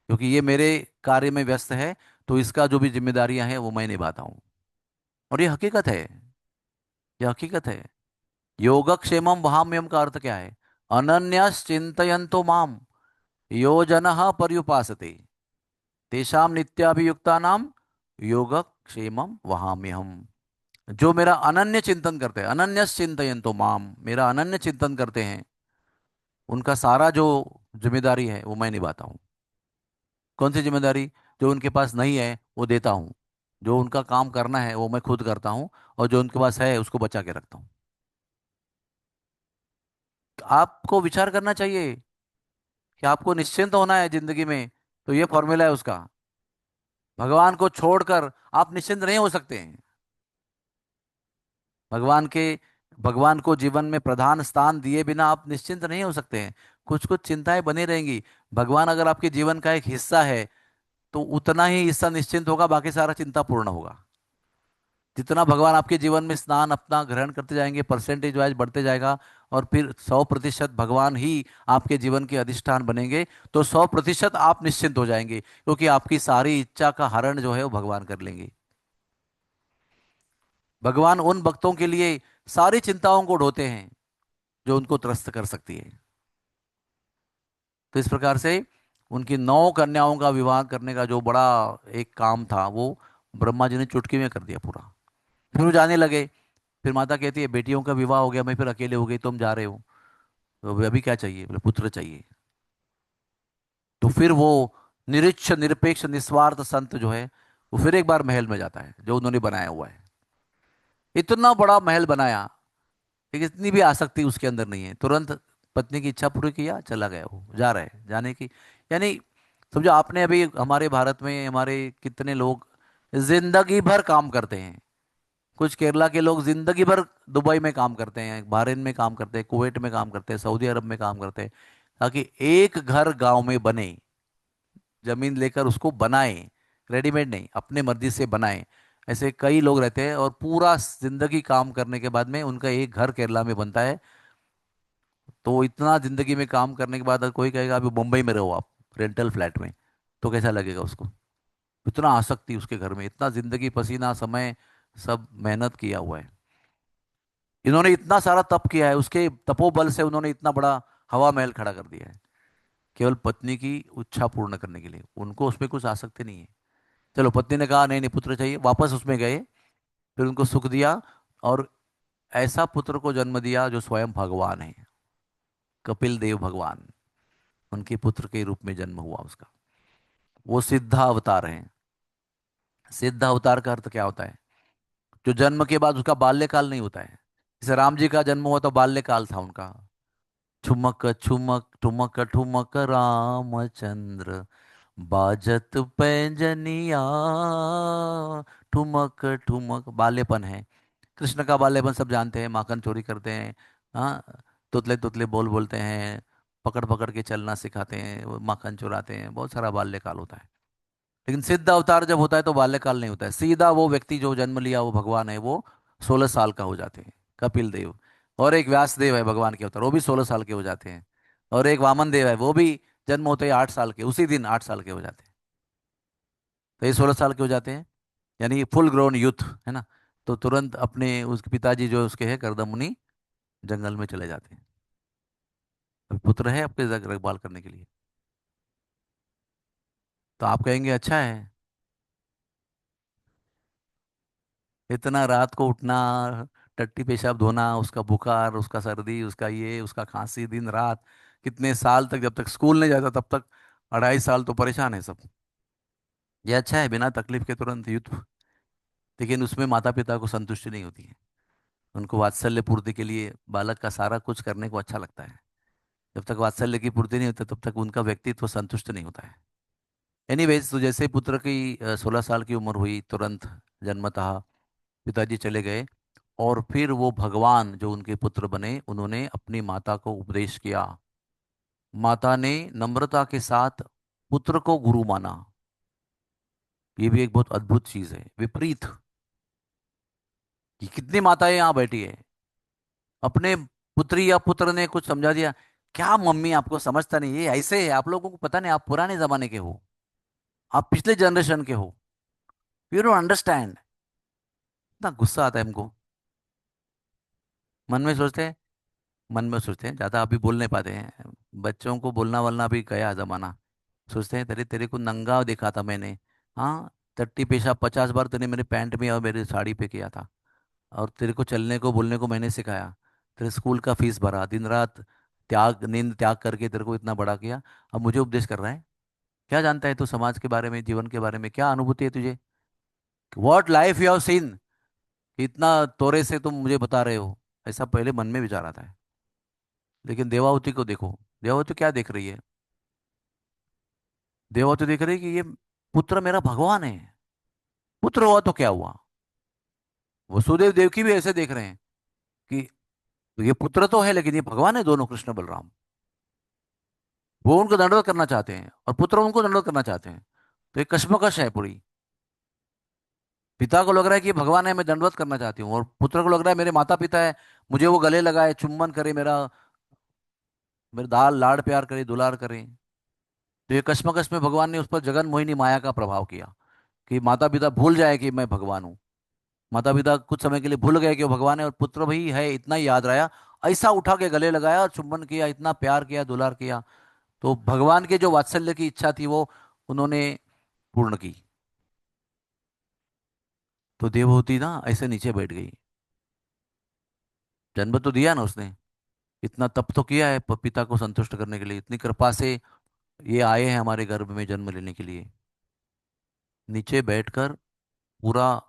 क्योंकि ये मेरे कार्य में व्यस्त है, तो इसका जो भी जिम्मेदारियां हैं वो मैं निभाता हूँ। और ये हकीकत है, ये हकीकत है। योगक्षेमम वहाम्यम का अर्थ क्या है? अनन्यस चिंतयन्तो माम यो जनः पर्युपासते तेषाम नित्याभियुक्ता नाम योगक्षेमम वहाम्यहम। जो मेरा अनन्य चिंतन करते हैं, अनन्यस चिंतयन्तो माम, मेरा अनन्य चिंतन करते हैं, उनका सारा जो जिम्मेदारी है वो मैं निभाता हूँ। कौन सी जिम्मेदारी? जो उनके पास नहीं है वो देता हूँ, जो उनका काम करना है वो मैं खुद करता हूँ, और जो उनके पास है उसको बचा के रखता हूँ। तो आपको विचार करना चाहिए कि आपको निश्चिंत होना है जिंदगी में, तो ये फॉर्मूला है उसका। भगवान को छोड़कर आप निश्चिंत नहीं हो सकते हैं। भगवान के भगवान को जीवन में प्रधान स्थान दिए बिना आप निश्चिंत नहीं हो सकते हैं। कुछ कुछ चिंताएं बनी रहेंगी। भगवान अगर आपके जीवन का एक हिस्सा है, तो उतना ही हिस्सा निश्चिंत होगा, बाकी सारा चिंता पूर्ण होगा। जितना भगवान आपके जीवन में स्नान अपना ग्रहण करते जाएंगे, परसेंटेज वाइज बढ़ते जाएगा, और फिर 100% भगवान ही आपके जीवन के अधिष्ठान बनेंगे, तो 100% आप निश्चिंत हो जाएंगे, क्योंकि आपकी सारी इच्छा का हरण जो है वो भगवान कर लेंगे। भगवान उन भक्तों के लिए सारी चिंताओं को ढोते हैं जो उनको त्रस्त कर सकती है। तो इस प्रकार से उनकी 9 कन्याओं का विवाह करने का जो बड़ा एक काम था, वो ब्रह्मा जी ने चुटकी में कर दिया पूरा। फिर वो जाने लगे। फिर माता कहती है, बेटियों का विवाह हो गया, मैं फिर अकेले हो गई, तुम जा रहे हो, तो अभी क्या चाहिए? बोले पुत्र चाहिए। तो फिर वो निरिच्छ निरपेक्ष निस्वार्थ संत जो है, वो फिर एक बार महल में जाता है जो उन्होंने बनाया हुआ है। इतना बड़ा महल बनाया, लेकिन इतनी भी आसक्ति उसके अंदर नहीं है। तुरंत पत्नी की इच्छा पूरी किया, चला गया, वो जा रहा है जाने की। यानी समझो, आपने अभी हमारे भारत में हमारे कितने लोग जिंदगी भर काम करते हैं। कुछ केरला के लोग जिंदगी भर दुबई में काम करते हैं, बहरीन में काम करते हैं, कुवैत में काम करते हैं, सऊदी अरब में काम करते हैं, ताकि एक घर गांव में बने। जमीन लेकर उसको बनाए, रेडीमेड नहीं, अपने मर्जी से बनाए। ऐसे कई लोग रहते हैं, और पूरा जिंदगी काम करने के बाद में उनका एक घर केरला में बनता है। तो इतना जिंदगी में काम करने के बाद अगर कोई कहेगा अभी मुंबई में रहो आप, रेंटल फ्लैट में, तो कैसा लगेगा उसको? इतना आसक्ति उसके घर में, इतना जिंदगी पसीना समय सब मेहनत किया हुआ है। इन्होंने इतना सारा तप किया है, उसके तपोबल से उन्होंने इतना बड़ा हवा महल खड़ा कर दिया है, केवल पत्नी की इच्छा पूर्ण करने के लिए। उनको उसमें कुछ आसक्ति नहीं है। चलो, पत्नी ने कहा नहीं नहीं पुत्र चाहिए, वापस उसमें गए, फिर उनको सुख दिया, और ऐसा पुत्र को जन्म दिया जो स्वयं भगवान है। कपिल देव भगवान, उनके पुत्र के रूप में जन्म हुआ उसका। वो सिद्धा अवतार हैं। सिद्ध अवतार का अर्थ क्या होता है? जो जन्म के बाद उसका बाल्यकाल नहीं होता है। जैसे राम जी का जन्म हुआ तो बाल्यकाल था उनका। ठुमक ठुमक ठुमक ठुमक रामचंद्र, बाजत पैंजनिया, ठुमक ठुमक, बाल्यपन है। कृष्ण का बाल्यपन सब जानते हैं, माखन चोरी करते हैं, हाँ, तुतले तुतले बोल बोलते हैं, पकड़ पकड़ के चलना सिखाते हैं, वो माखन चुराते हैं, बहुत सारा बाल्यकाल होता है। लेकिन सिद्ध अवतार जब होता है तो बाल्यकाल नहीं होता है, सीधा वो व्यक्ति जो जन्म लिया वो भगवान है, वो 16 साल का हो जाते हैं, कपिल देव। और एक व्यास देव है भगवान के अवतार, वो भी 16 साल के हो जाते हैं। और एक वामन देव है, वो भी जन्म होते ही 8 साल के, उसी दिन 8 साल के हो जाते हैं। तो ये 16 साल के हो जाते हैं, यानी फुल ग्रोन यूथ, है ना? तो तुरंत अपने उसके पिताजी जो उसके है करदम मुनि, जंगल में चले जाते हैं। अब पुत्र है आपके रखवाल करने के लिए। तो आप कहेंगे अच्छा है। इतना रात को उठना, टट्टी पेशाब धोना, उसका बुखार, उसका सर्दी, उसका ये, उसका खांसी, दिन रात, कितने साल तक, जब तक स्कूल नहीं जाता तब तक, 2.5 साल तो परेशान है सब। ये अच्छा है, बिना तकलीफ के तुरंत युद्ध। लेकिन उसमें माता पिता को संतुष्टि नहीं होती है। उनको वात्सल्य पूर्ति के लिए बालक का सारा कुछ करने को अच्छा लगता है। जब तक वात्सल्य की पूर्ति नहीं होती तब तक उनका व्यक्तित्व संतुष्ट नहीं होता है। एनीवेज, तो जैसे पुत्र की 16 साल की उम्र हुई, तुरंत जन्मतः पिताजी चले गए। और फिर वो भगवान जो उनके पुत्र बने, उन्होंने अपनी माता को उपदेश किया। माता ने नम्रता के साथ पुत्र को गुरु माना। ये भी एक बहुत अद्भुत चीज है, विपरीत। कि कितनी माताएं यहाँ बैठी है, अपने पुत्री या पुत्र ने कुछ समझा दिया, क्या मम्मी आपको समझता नहीं, ये ऐसे है, आप लोगों को पता नहीं, आप पुराने जमाने के हो, आप पिछले जनरेशन के हो, यू डोंट अंडरस्टैंड। इतना गुस्सा आता है हमको। मन में सोचते हैं, मन में सोचते हैं, ज्यादा अभी बोल नहीं पाते हैं, बच्चों को बोलना वलना भी गया जमाना। सोचते हैं, तेरे तेरे को नंगा देखा था मैंने। हाँ, टट्टी पेशाब 50 बार तूने मेरे पैंट में और मेरी साड़ी पे किया था। और तेरे को चलने को बोलने को मैंने सिखाया। तेरे स्कूल का फीस भरा, दिन रात त्याग, नींद त्याग करके तेरे को इतना बड़ा किया। अब मुझे उपदेश कर रहा है। क्या जानता है तू समाज के बारे में, जीवन के बारे में, क्या अनुभूति है तुझे? What life you have seen, इतना तोरे से तुम मुझे बता रहे हो। ऐसा पहले मन में विचार आता है। लेकिन देवावती को देखो, देवावती क्या देख रही है? देवावती देख रही है कि ये पुत्र मेरा भगवान है। पुत्र हुआ तो क्या हुआ? वसुदेव देव की भी ऐसे देख रहे हैं कि ये पुत्र तो है लेकिन ये भगवान है दोनों, कृष्ण बलराम। वो उनको दंडवत करना चाहते हैं और पुत्र उनको दंडवत करना चाहते हैं। तो ये कश्मकश है पूरी। पिता को लग रहा है कि ये भगवान है, मैं दंडवत करना चाहती हूँ, और पुत्र को लग रहा है मेरे माता पिता है, मुझे वो गले लगाए, चुम्बन करे, मेरा मेरे दाल लाड़ प्यार करे, दुलार करे। तो ये कश्मकश में भगवान ने उस पर जगन मोहिनी माया का प्रभाव किया कि माता पिता भूल जाए कि मैं भगवान हूँ। माता पिता कुछ समय के लिए भूल गए कि वो भगवान है, और पुत्र भी है इतना ही याद रहा। ऐसा उठा के गले लगाया और चुम्बन किया, इतना प्यार किया, दुलार किया। तो भगवान के जो वात्सल्य की इच्छा थी वो उन्होंने पूर्ण की। तो देवहूति ना ऐसे नीचे बैठ गई। जन्म तो दिया ना उसने, इतना तप तो किया है पिता को संतुष्ट करने के लिए, इतनी कृपा से ये आए हैं हमारे गर्भ में जन्म लेने के लिए। नीचे बैठकर पूरा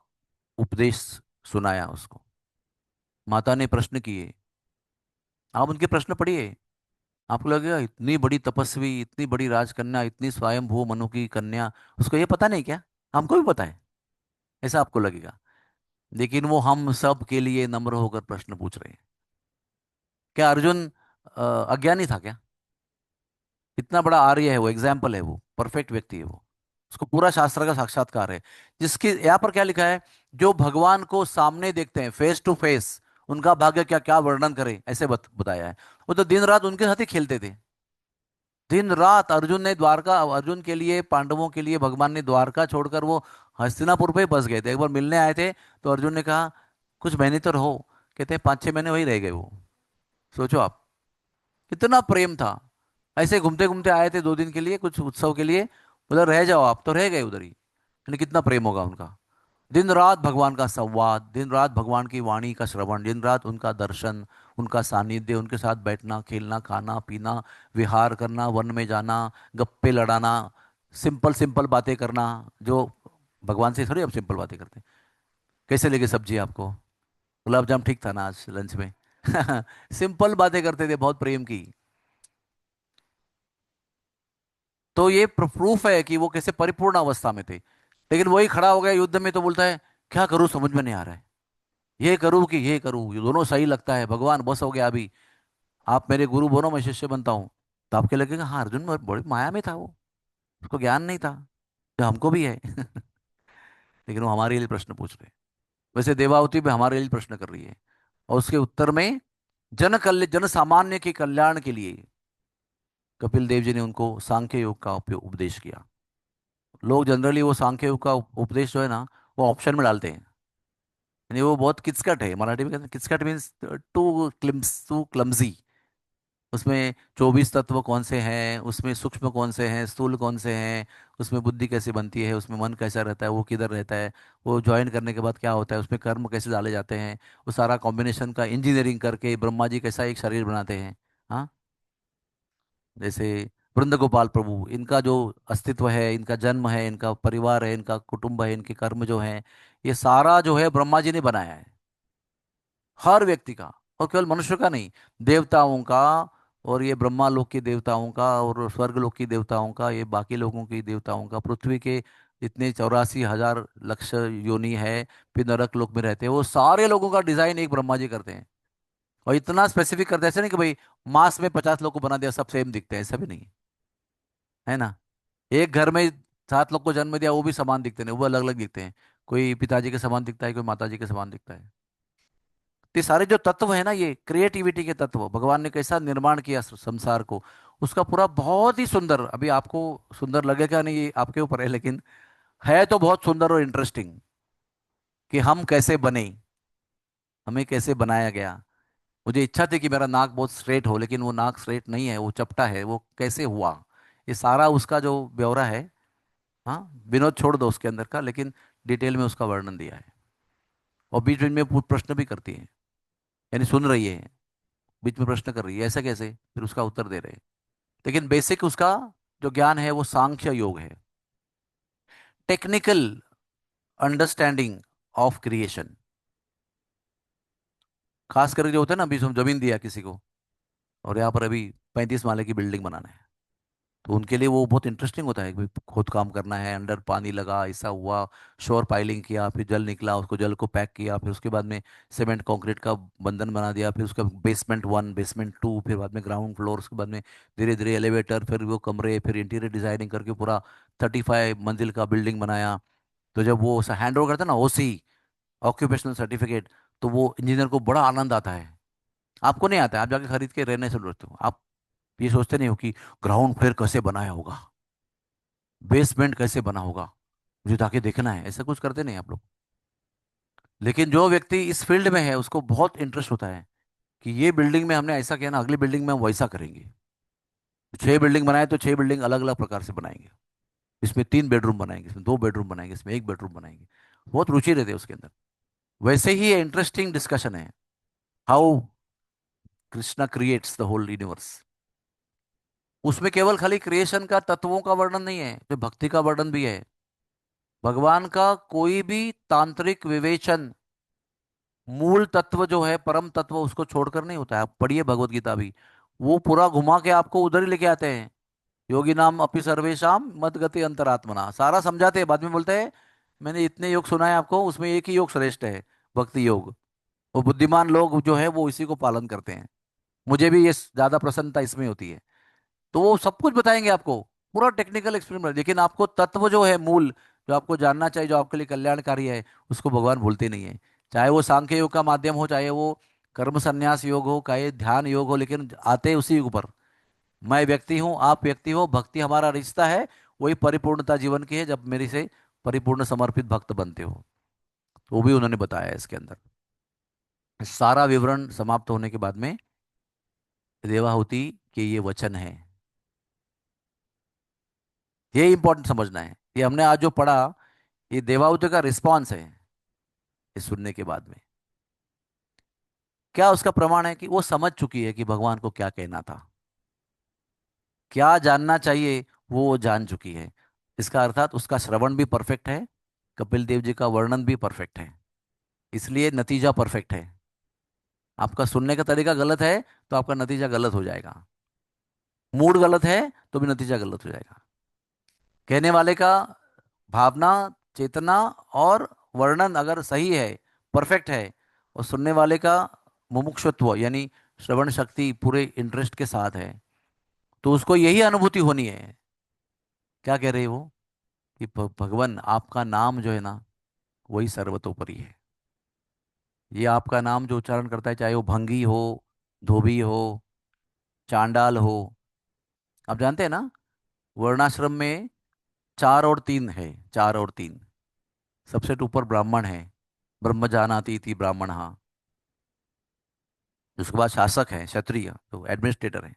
उपदेश सुनाया उसको। माता ने प्रश्न किए, आप उनके प्रश्न पढ़िए। आपको लगेगा इतनी बड़ी तपस्वी, इतनी बड़ी राजकन्या, इतनी स्वयंभू मनु की कन्या, उसको ये पता नहीं क्या? हमको भी पता है, ऐसा आपको लगेगा। लेकिन वो हम सब के लिए नम्र होकर प्रश्न पूछ रहे हैं। क्या अर्जुन अज्ञानी था क्या? इतना बड़ा आर्य है वो, एग्जाम्पल है, वो परफेक्ट व्यक्ति है वो। उसको पूरा शास्त्र का साक्षात्कार है। जिसके यहाँ पर क्या लिखा है, जो भगवान को सामने देखते हैं, फेस टू फेस, उनका भाग्य क्या क्या वर्णन करे, ऐसे बताया है। वो तो दिन रात उनके साथ ही खेलते थे। दिन रात अर्जुन ने द्वारका, अर्जुन के लिए, पांडवों के लिए भगवान ने द्वारका छोड़कर वो हस्तिनापुर पे ही बस गए थे। एक बार मिलने आए थे तो अर्जुन ने कहा कुछ महीने तो रहो। कहते हैं 5-6 महीने वही रह गए वो। सोचो आप, कितना प्रेम था। ऐसे घूमते घूमते आए थे 2 दिन के लिए, कुछ उत्सव के लिए, उधर रह जाओ आप, तो रह गए उधर ही। यानी कितना प्रेम होगा उनका। दिन रात भगवान का संवाद, दिन रात भगवान की वाणी का श्रवण, दिन रात उनका दर्शन, उनका सानिध्य, उनके साथ बैठना, खेलना, खाना पीना, विहार करना, वन में जाना, गप्पे लड़ाना, सिंपल सिंपल बातें करना। जो भगवान से थोड़ी अब सिंपल बातें करते हैं। कैसे लगे सब्जी आपको? गुलाब जाम ठीक था ना आज लंच में? सिंपल बातें करते थे, बहुत प्रेम की। तो ये प्रूफ है कि वो कैसे परिपूर्ण अवस्था में थे। लेकिन वही खड़ा हो गया युद्ध में तो बोलता है क्या करूं समझ में नहीं आ रहा है, ये करूं कि ये करूं, ये दोनों सही लगता है, भगवान बस हो गया अभी, आप मेरे गुरु बनो, मैं शिष्य बनता हूँ। तो आपके लगेगा हाँ अर्जुन बड़ी माया में था वो, उसको ज्ञान नहीं था, जो हमको भी है। लेकिन वो हमारे लिए प्रश्न पूछ रहे हैं। वैसे देवावती भी हमारे लिए प्रश्न कर रही है, और उसके उत्तर में जन सामान्य के कल्याण के लिए कपिल देव जी ने उनको सांख्य योग का उपदेश किया। लोग जनरली वो सांख्य योग का उपदेश जो है ना, वो ऑप्शन में डालते हैं। यानी वो बहुत किचकट है, मराठी में कहते हैं किचकट मीन्स टू क्लिम्स, टू क्लमजी। उसमें 24 तत्व कौन से हैं, उसमें सूक्ष्म कौन से हैं, स्थूल कौन से हैं, उसमें बुद्धि कैसे बनती है, उसमें मन कैसा रहता है, वो किधर रहता है, वो ज्वाइन करने के बाद क्या होता है, उसमें कर्म कैसे डाले जाते हैं, वो सारा कॉम्बिनेशन का इंजीनियरिंग करके ब्रह्मा जी कैसा एक शरीर बनाते हैं। हाँ, जैसे वृंद गोपाल प्रभु, इनका जो अस्तित्व है, इनका जन्म है, इनका परिवार है, इनका कुटुंब है, इनके कर्म जो है, ये सारा जो है ब्रह्मा जी ने बनाया है, हर व्यक्ति का। और केवल मनुष्य का नहीं, देवताओं का, और ये ब्रह्मा लोक के देवताओं का, और स्वर्ग लोक की देवताओं का, ये बाकी लोगों की देवताओं का, पृथ्वी के जितने 84,000 लक्ष योनि है, फिर नरक लोक में रहते हैं, वो सारे लोगों का डिजाइन एक ब्रह्मा जी करते हैं। और इतना स्पेसिफिक करते हैं, ऐसे नहीं कि भाई मास में 50 लोग को बना दिया सब सेम दिखते हैं, ऐसा भी नहीं है ना। एक घर में 7 लोग को जन्म दिया, वो भी समान दिखते नहीं, वो अलग अलग दिखते हैं। कोई पिताजी के समान दिखता है, कोई माताजी के समान दिखता है। तो ये सारे जो तत्व है ना, ये क्रिएटिविटी के तत्व, भगवान ने कैसा निर्माण किया संसार को, उसका पूरा बहुत ही सुंदर, अभी आपको सुंदर लगेगा नहीं, ये आपके ऊपर है, लेकिन है तो बहुत सुंदर और इंटरेस्टिंग, कि हम कैसे बने, हमें कैसे बनाया गया। मुझे इच्छा थी कि मेरा नाक बहुत स्ट्रेट हो, लेकिन वो नाक स्ट्रेट नहीं है, वो चपटा है, वो कैसे हुआ, ये सारा उसका जो ब्यौरा है। हाँ, विनोद छोड़ दो उसके अंदर का, लेकिन डिटेल में उसका वर्णन दिया है। और बीच बीच में प्रश्न भी करती है, यानी सुन रही है, बीच में प्रश्न कर रही है, ऐसा कैसे, फिर उसका उत्तर दे रहे हैं। लेकिन बेसिक उसका जो ज्ञान है वो सांख्य योग है, टेक्निकल अंडरस्टैंडिंग ऑफ क्रिएशन। खास करके जो होता है ना, अभी जमीन दिया किसी को, और यहाँ पर अभी 35 माले की बिल्डिंग बनाना है, तो उनके लिए वो बहुत इंटरेस्टिंग होता है कि भाई खुद काम करना है, अंडर पानी लगा, ऐसा हुआ, शोर पाइलिंग किया, फिर जल निकला, उसको जल को पैक किया, फिर उसके बाद में सीमेंट कंक्रीट का बंधन बना दिया, फिर उसका बेसमेंट 1, बेसमेंट 2, फिर बाद में ग्राउंड फ्लोर, उसके बाद में धीरे धीरे एलिवेटर, फिर वो कमरे, फिर इंटीरियर डिजाइनिंग करके पूरा 35 मंजिल का बिल्डिंग बनाया। तो जब वो हैंड ओवर करता है ना, ओसी, ऑक्यूपेशनल सर्टिफिकेट, तो वो इंजीनियर को बड़ा आनंद आता है। आपको नहीं आता है, आप जाके खरीद के रहने से डरते हो आप, ये सोचते नहीं हो कि ग्राउंड फ्लोर कैसे बनाया होगा, बेसमेंट कैसे बना होगा, मुझे ताकि देखना है, ऐसा कुछ करते नहीं आप लोग। लेकिन जो व्यक्ति इस फील्ड में है, उसको बहुत इंटरेस्ट होता है कि ये बिल्डिंग में हमने ऐसा किया ना, अगली बिल्डिंग में हम वैसा करेंगे। 6 बिल्डिंग बनाए तो 6 बिल्डिंग अलग अलग प्रकार से बनाएंगे, इसमें 3 बेडरूम बनाएंगे, इसमें 2 बेडरूम बनाएंगे, इसमें 1 बेडरूम बनाएंगे। बहुत रुचि रहती है उसके अंदर। वैसे ही ये इंटरेस्टिंग डिस्कशन है, how Krishna creates the whole universe. उसमें केवल खाली क्रिएशन का तत्वों का वर्णन नहीं है, उसमें भक्ति का वर्णन भी है। भगवान का कोई भी तांत्रिक विवेचन, मूल तत्व जो है, परम तत्व, उसको छोड़कर नहीं होता है। आप पढ़िए भगवत गीता भी, वो पूरा घुमा के आपको उधर ही लेके आते हैं। योगी नाम अपि सर्वेशम मद गति अंतरात्मना, सारा समझाते हैं, बाद में बोलते हैं मैंने इतने योग सुनाए आपको, उसमें एक ही योग श्रेष्ठ है, भक्ति योग। वो बुद्धिमान लोग जो है वो इसी को पालन करते हैं। मुझे भी ये ज्यादा प्रसन्नता इसमें होती है। तो वो सब कुछ बताएंगे आपको, पूरा टेक्निकल एक्सपेरिमेंट, लेकिन आपको तत्व जो है मूल, जो आपको जानना चाहिए, जो आपके लिए कल्याणकारी है, उसको भगवान भूलते नहीं है। चाहे वो सांख्य योग का माध्यम हो, चाहे वो कर्म संन्यास योग हो, चाहे ध्यान योग हो, लेकिन आते उसी योग पर। मैं व्यक्ति हूँ, आप व्यक्ति हो, भक्ति हमारा रिश्ता है, वही परिपूर्णता जीवन की है, जब मेरे से परिपूर्ण समर्पित भक्त बनते हो। तो वो भी उन्होंने बताया है इसके अंदर। सारा विवरण समाप्त होने के बाद में देवाहुति के ये वचन है, ये इंपॉर्टेंट समझना है। ये हमने आज जो पढ़ा, ये देवाहुति का रिस्पॉन्स है इस सुनने के बाद में। क्या उसका प्रमाण है कि वो समझ चुकी है कि भगवान को क्या कहना था, क्या जानना चाहिए, वो जान चुकी है। इसका अर्थात उसका श्रवण भी परफेक्ट है, कपिल देव जी का वर्णन भी परफेक्ट है, इसलिए नतीजा परफेक्ट है। आपका सुनने का तरीका गलत है तो आपका नतीजा गलत हो जाएगा, मूड गलत है तो भी नतीजा गलत हो जाएगा। कहने वाले का भावना, चेतना और वर्णन अगर सही है, परफेक्ट है, और सुनने वाले का मुमुक्षुत्व यानी श्रवण शक्ति पूरे इंटरेस्ट के साथ है, तो उसको यही अनुभूति होनी है। क्या कह रहे हो कि भगवान आपका नाम जो है ना, वही सर्वतोपरि है। ये आपका नाम जो उच्चारण करता है, चाहे वो भंगी हो, धोबी हो, चांडाल हो। आप जानते हैं ना, वर्णाश्रम में 4 और 3 है, 4 और 3। सबसे ऊपर ब्राह्मण है, ब्रह्म जानाति इति ब्राह्मण। उसके बाद शासक है, क्षत्रिय, तो एडमिनिस्ट्रेटर है।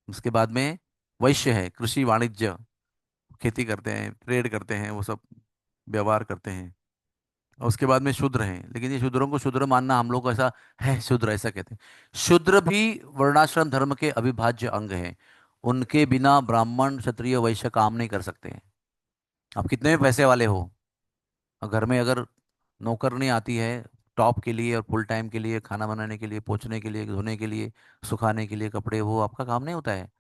उसके बाद में वैश्य है, कृषि वाणिज्य, खेती करते हैं, ट्रेड करते हैं, वो सब व्यवहार करते हैं। और उसके बाद में शूद्र हैं, लेकिन ये शूद्रों को शूद्र मानना हम लोग को ऐसा है, शूद्र ऐसा कहते हैं। शूद्र भी वर्णाश्रम धर्म के अविभाज्य अंग हैं। उनके बिना ब्राह्मण क्षत्रिय वैश्य काम नहीं कर सकते हैं। आप कितने भी पैसे वाले हो, और घर में अगर नौकरनी आती है टॉप के लिए और फुल टाइम के लिए, खाना बनाने के लिए, पोंछने के लिए, धोने के लिए, सुखाने के लिए कपड़े, वो आपका काम नहीं होता है।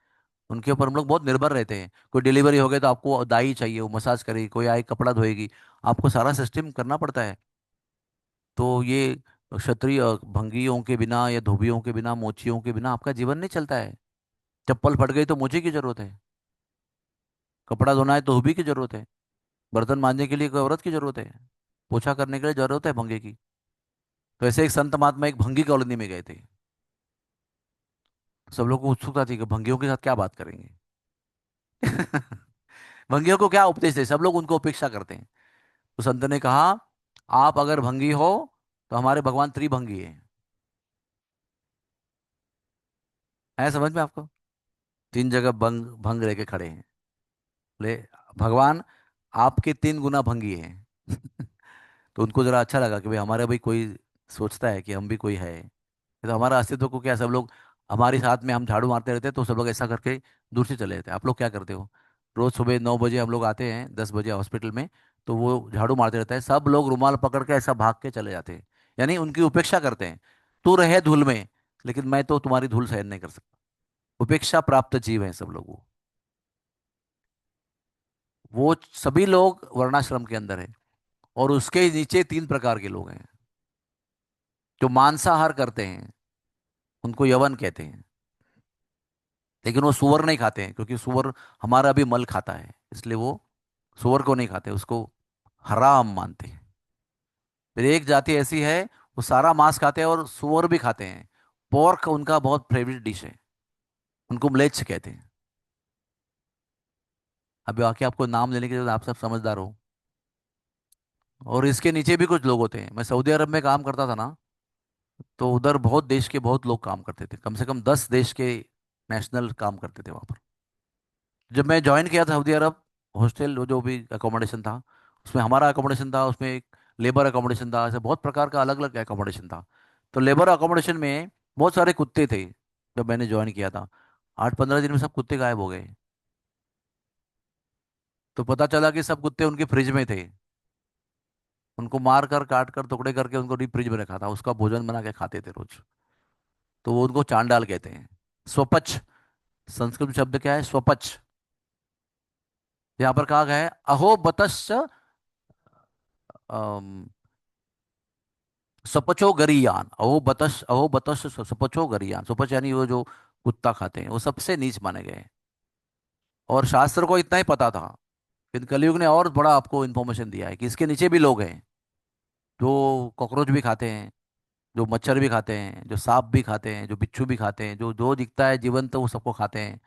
उनके ऊपर हम लोग बहुत निर्भर रहते हैं। कोई डिलीवरी हो गई तो आपको दाई चाहिए, वो मसाज करेगी, कोई आए कपड़ा धोएगी, आपको सारा सिस्टम करना पड़ता है। तो ये क्षत्रिय भंगियों के बिना या धोबियों के बिना, मोचियों के बिना आपका जीवन नहीं चलता है। चप्पल फट गई तो मोची की जरूरत है, कपड़ा धोना है तो धोबी की जरूरत है, बर्तन मांजने के लिए कोई औरत की जरूरत है, पोछा करने के लिए जरूरत है भंगे की। तो ऐसे एक संत महात्मा एक भंगी कॉलोनी में गए थे। सब लोग को उत्सुकता थी कि भंगियों के साथ क्या बात करेंगे। भंगियों को क्या उपदेश दे, सब लोग उनको उपेक्षा करते हैं। तो संत ने कहा, आप अगर भंगी हो तो हमारे भगवान त्रिभंगी है समझ में आपको? तीन जगह भंग भंग लेके खड़े हैं। ले, भगवान आपके 3 गुना भंगी हैं। तो उनको जरा अच्छा लगा कि भाई हमारे भी कोई सोचता है कि हम भी कोई है। तो हमारा अस्तित्व को क्या, सब लोग हमारे साथ में हम झाड़ू मारते रहते हैं तो सब लोग ऐसा करके दूर से चले जाते हैं। आप लोग क्या करते हो? रोज सुबह 9 बजे हम लोग आते हैं, 10 बजे हॉस्पिटल में, तो वो झाड़ू मारते रहता है, सब लोग रुमाल पकड़ के ऐसा भाग के चले जाते हैं। यानी उनकी उपेक्षा करते हैं। तू रहे धूल में, लेकिन मैं तो तुम्हारी धूल सहन नहीं कर सकता। उपेक्षा प्राप्त जीव हैं सब लोग। वो सभी लोग वर्णाश्रम के अंदर है। और उसके नीचे 3 प्रकार के लोग हैं। जो मांसाहार करते हैं उनको यवन कहते हैं, लेकिन वो सुअर नहीं खाते हैं, क्योंकि सुअर हमारा भी मल खाता है, इसलिए वो सुअर को नहीं खाते, उसको हराम मानते हैं। फिर एक जाति ऐसी है, वो सारा मांस खाते हैं और सुअर भी खाते हैं। पोर्क उनका बहुत फेवरेट डिश है, उनको म्लेच्छ कहते हैं। अभी बाकी आपको नाम लेने के लिए आप सब समझदार हो। और इसके नीचे भी कुछ लोग होते हैं। मैं सऊदी अरब में काम करता था ना, तो उधर बहुत देश के बहुत लोग काम करते थे, कम से कम 10 देश के नेशनल काम करते थे वहां पर। जब मैं ज्वाइन किया था सऊदी अरब, हॉस्टल जो भी अकोमोडेशन था, उसमें हमारा अकोमोडेशन था, उसमें एक लेबर अकोमोडेशन था, ऐसे बहुत प्रकार का अलग अलग अकोमोडेशन था। तो लेबर अकोमोडेशन में बहुत सारे कुत्ते थे। जब मैंने ज्वाइन किया था, 8-15 दिन में सब कुत्ते गायब हो गए। तो पता चला कि सब कुत्ते उनके फ्रिज में थे। उनको मार कर काट कर टुकड़े करके उनको डीप फ्रिज में रखा था, उसका भोजन बना के खाते थे रोज। तो वो उनको चांडाल कहते हैं। स्वपच, संस्कृत शब्द क्या है? स्वपच। यहाँ पर कहा गया है अहो बतश्च सपचो गरियान। अहो बतश सपचो गरियान। सपच यानी वो जो कुत्ता खाते हैं, वो सबसे नीच माने गए हैं। और शास्त्र को इतना ही पता था, लेकिन कलयुग ने और बड़ा आपको इन्फॉर्मेशन दिया है कि इसके नीचे भी लोग हैं जो कॉकरोच भी खाते हैं, जो मच्छर भी खाते हैं, जो सांप भी खाते हैं, जो बिच्छू भी खाते हैं, जो जो दिखता है जीवंत वो सबको खाते हैं।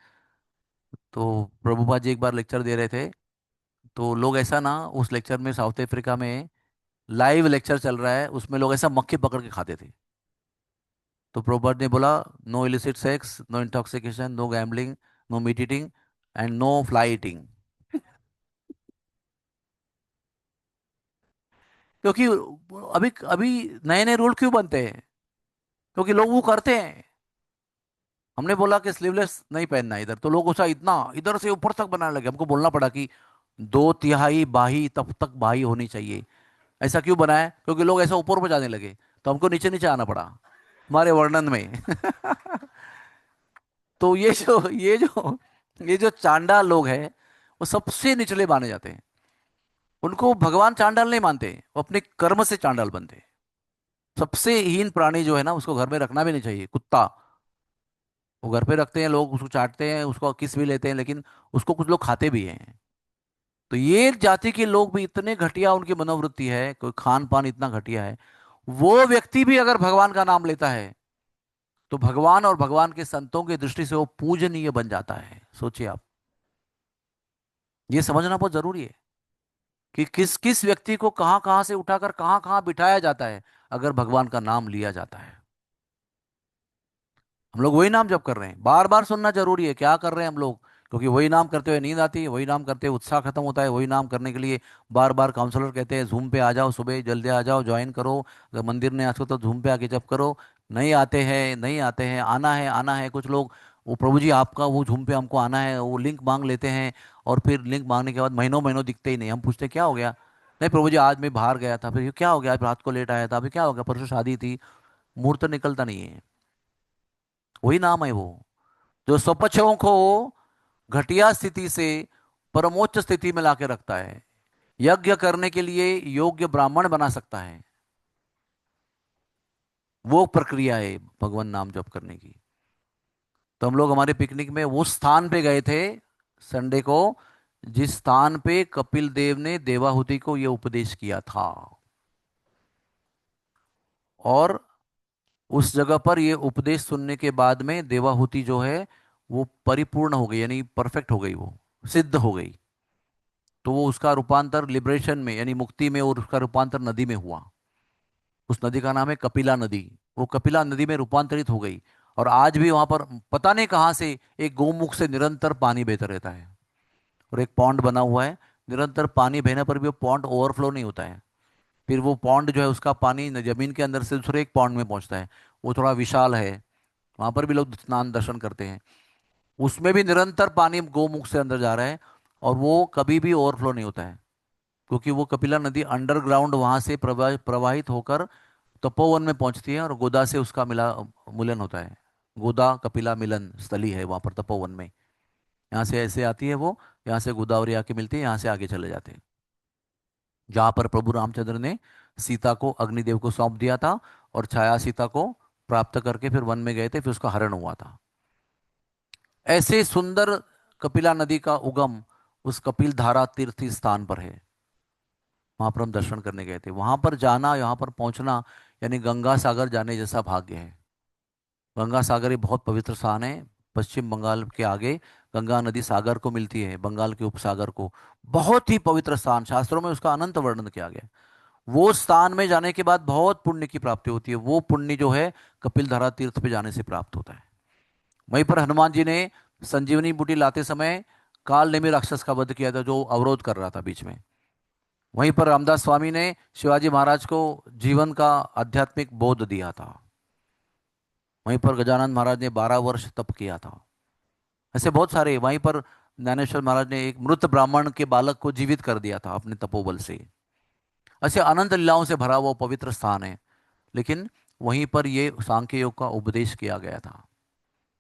तो प्रभुपाद जी एक बार लेक्चर दे रहे थे, तो लोग ऐसा ना, उस लेक्चर में साउथ अफ्रीका में लाइव लेक्चर चल रहा है, उसमें लोग ऐसा मक्खी पकड़ के खाते थे। तो प्रॉपर्ट ने बोला, no illicit sex, no intoxication, no gambling, no meat eating and no fly eating. क्योंकि अभी अभी नए नए रूल क्यों बनते हैं? क्योंकि लोग वो करते हैं। हमने बोला कि स्लीवलेस नहीं पहनना है इधर, तो लोग उसे इतना इधर से ऊपर तक बनाने लगे। हमको बोलना पड़ा कि 2/3 बाही तब तक बाही होनी चाहिए। ऐसा क्यों बनाया? क्योंकि लोग ऐसा ऊपर ऊपर जाने लगे, तो हमको नीचे नीचे आना पड़ा हमारे वर्णन में। तो ये जो चांडाल लोग हैं, वो सबसे निचले माने जाते हैं। उनको भगवान चांडाल नहीं मानते, वो अपने कर्म से चांडाल बनते हैं। सबसे हीन प्राणी जो है ना, उसको घर में रखना भी नहीं चाहिए, कुत्ता। वो घर पे रखते हैं, लोग उसको चाटते हैं, उसको किस भी लेते हैं, लेकिन उसको कुछ लोग खाते भी हैं। तो ये जाति के लोग भी इतने घटिया उनकी मनोवृत्ति है, कोई खान पान इतना घटिया है। वो व्यक्ति भी अगर भगवान का नाम लेता है, तो भगवान और भगवान के संतों की दृष्टि से वो पूजनीय बन जाता है। सोचिए आप, ये समझना बहुत जरूरी है कि किस किस व्यक्ति को कहां कहां से उठाकर कहां कहां बिठाया जाता है, अगर भगवान का नाम लिया जाता है। हम लोग वही नाम जप कर रहे हैं, बार बार सुनना जरूरी है क्या कर रहे हैं हम लोग, क्योंकि वही नाम करते हुए नींद आती है, वही नाम करते हुए उत्साह खत्म होता है, वही नाम करने के लिए बार बार काउंसलर कहते हैं जूम पे आ जाओ, सुबह जल्दी आ जाओ, ज्वाइन करो, अगर मंदिर नहीं आ सकते तो जूम पे आके जप करो। नहीं आते हैं, नहीं आते हैं, आना है, आना है। कुछ लोग वो प्रभु जी आपका वो जूम पे हमको आना है, वो लिंक मांग लेते हैं, और फिर लिंक मांगने के बाद महीनों महीनों दिखते ही नहीं। हम पूछते क्या हो गया, नहीं प्रभु जी आज मैं बाहर गया था, फिर ये क्या हो गया, आज रात को लेट आया था, अभी क्या हो गया, परसों शादी थी। मुहूर्त निकलता नहीं है। वही नाम है वो, जो स्वपक्षों को घटिया स्थिति से परमोच्च स्थिति में लाके रखता है, यज्ञ करने के लिए योग्य ब्राह्मण बना सकता है। वो प्रक्रिया है भगवान नाम जप करने की। तो हम लोग हमारे पिकनिक में उस स्थान पे गए थे संडे को, जिस स्थान पे कपिल देव ने देवाहुति को यह उपदेश किया था। और उस जगह पर यह उपदेश सुनने के बाद में देवाहुति जो है वो परिपूर्ण हो गई, यानी परफेक्ट हो गई, वो सिद्ध हो गई। तो वो उसका रूपांतर लिबरेशन में यानी मुक्ति में, और उसका रूपांतर नदी में हुआ। उस नदी का नाम है कपिला नदी। वो कपिला नदी में रूपांतरित हो गई। और आज भी वहां पर पता नहीं कहां से एक गोमुख से निरंतर पानी बहता रहता है, और एक पॉन्ड बना हुआ है। निरंतर पानी बहने पर भी वो पॉन्ड ओवरफ्लो नहीं होता है। फिर वो पॉन्ड जो है उसका पानी जमीन के अंदर से दूसरे एक पॉन्ड में पहुंचता है। वो थोड़ा विशाल है, वहां पर भी लोग स्नान दर्शन करते हैं। उसमें भी निरंतर पानी गोमुख से अंदर जा रहा है, और वो कभी भी ओवरफ्लो नहीं होता है, क्योंकि वो कपिला नदी अंडरग्राउंड वहां से प्रवाहित होकर तपोवन में पहुंचती है, और गोदा से उसका मिलन होता है। गोदा कपिला मिलन स्थली है वहां पर तपोवन में। यहाँ से ऐसे आती है वो, यहाँ से गोदावरी आके मिलती है, यहाँ से आगे चले जाते हैं। जहाँ पर प्रभु रामचंद्र ने सीता को अग्निदेव को सौंप दिया था, और छाया सीता को प्राप्त करके फिर वन में गए थे, फिर उसका हरण हुआ था। ऐसे सुंदर कपिला नदी का उगम उस कपिल धारा तीर्थ स्थान पर है। वहां पर हम दर्शन करने गए थे। वहां पर जाना, यहाँ पर पहुंचना, यानी गंगा सागर जाने जैसा भाग्य है। गंगा सागर ये बहुत पवित्र स्थान है। पश्चिम बंगाल के आगे गंगा नदी सागर को मिलती है, बंगाल के उपसागर को। बहुत ही पवित्र स्थान, शास्त्रों में उसका अनंत वर्णन किया गया है। वो स्थान में जाने के बाद बहुत पुण्य की प्राप्ति होती है। वो पुण्य जो है कपिल धारा तीर्थ पे जाने से प्राप्त होता है। वहीं पर हनुमान जी ने संजीवनी बूटी लाते समय काल नेमी राक्षस का वध किया था, जो अवरोध कर रहा था बीच में। वहीं पर रामदास स्वामी ने शिवाजी महाराज को जीवन का आध्यात्मिक बोध दिया था। वहीं पर गजानन महाराज ने 12 वर्ष तप किया था। ऐसे बहुत सारे। वहीं पर ज्ञानेश्वर महाराज ने एक मृत ब्राह्मण के बालक को जीवित कर दिया था अपने तपोबल से। ऐसे अनंत लीलाओं से भरा हुआ पवित्र स्थान है। लेकिन वहीं पर ये सांख्य योग का उपदेश किया गया था।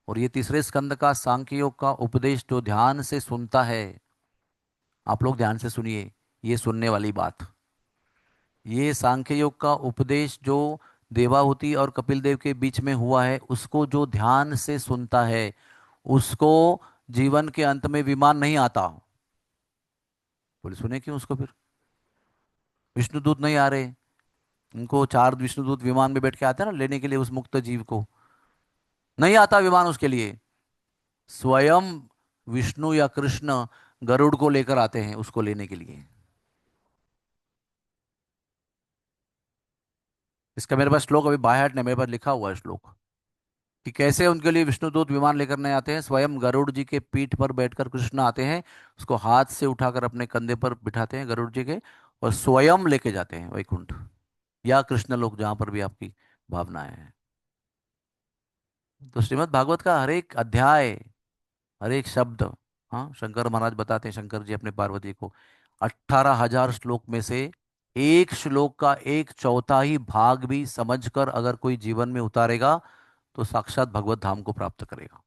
और ये तीसरे स्कंद का सांख्य योग का उपदेश जो ध्यान से सुनता है, आप लोग ध्यान से सुनिए ये सुनने वाली बात। ये सांख्य योग का उपदेश जो देवाहुति और कपिल देव के बीच में हुआ है, उसको जो ध्यान से सुनता है उसको जीवन के अंत में विमान नहीं आता। बोले सुने क्यों उसको फिर? विष्णुदूत नहीं आ रहे? उनको 4 विष्णुदूत विमान में बैठ के आते हैं ना लेने के लिए उस मुक्त जीव को। नहीं आता विमान उसके लिए। स्वयं विष्णु या कृष्ण गरुड़ को लेकर आते हैं उसको लेने के लिए। इसका मेरे पास श्लोक अभी बाय हार्ट नहीं, मेरे पास लिखा हुआ है श्लोक कि कैसे उनके लिए विष्णुदूत विमान लेकर नहीं आते हैं। स्वयं गरुड़ जी के पीठ पर बैठकर कृष्ण आते हैं, उसको हाथ से उठाकर अपने कंधे पर बिठाते हैं गरुड़ जी के, और स्वयं लेके जाते हैं वैकुंठ या कृष्ण लोक, जहां पर भी आपकी भावनाएं हैं। तो श्रीमद् भागवत का हर एक अध्याय, हर एक शब्द, हाँ शंकर महाराज बताते हैं, शंकर जी अपने पार्वती को 18,000 श्लोक में से एक श्लोक का एक चौथाई भाग भी समझकर अगर कोई जीवन में उतारेगा तो साक्षात भगवत धाम को प्राप्त करेगा।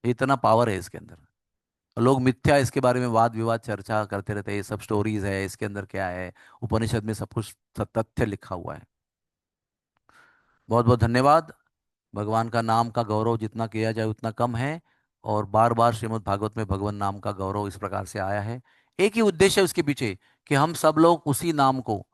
इतना पावर है इसके अंदर। लोग मिथ्या इसके बारे में वाद विवाद चर्चा करते रहते हैं, ये सब स्टोरीज है, इसके अंदर क्या है, उपनिषद में सब कुछ तथ्य लिखा हुआ है। बहुत बहुत धन्यवाद। भगवान का नाम का गौरव जितना किया जाए उतना कम है। और बार बार श्रीमद् भागवत में भगवान नाम का गौरव इस प्रकार से आया है। एक ही उद्देश्य है उसके पीछे, कि हम सब लोग उसी नाम को,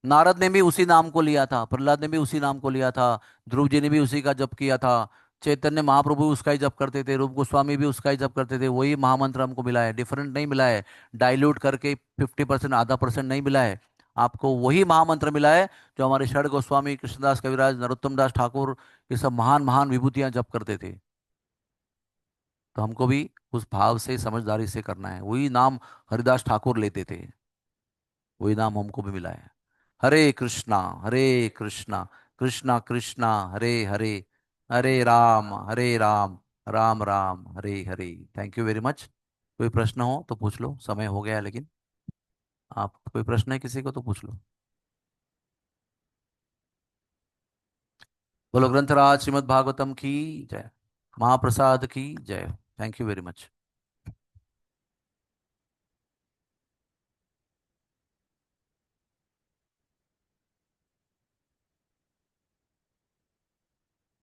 नारद ने भी उसी नाम को लिया था, प्रहलाद ने भी उसी नाम को लिया था, ध्रुव जी ने भी उसी का जप किया था, चैतन्य महाप्रभु उसका ही जप करते थे, रूप गोस्वामी भी उसका ही जप करते थे। वही महामंत्र हमको मिला है, डिफरेंट नहीं मिला है, डाइल्यूट करके 50% आधा परसेंट नहीं मिला है। आपको वही महामंत्र मिला है जो हमारे षड गोस्वामी, कृष्णदास कविराज, नरोत्तम दास ठाकुर, ये सब महान महान विभूतियां जप करते थे। तो हमको भी उस भाव से, समझदारी से करना है। वही नाम हरिदास ठाकुर लेते थे, वही नाम हमको भी मिला है। Hare Krishna, Krishna Krishna, Hare Hare, Hare Ram, Ram Ram, Hare Hare. Thank you very much. कोई प्रश्न हो तो पूछ लो, समय हो गया है लेकिन। आप, कोई प्रश्न है किसी को तो पूछ लो। बोलो ग्रंथराज श्रीमद् भागवतम की जय, महाप्रसाद की जय। Thank you very much.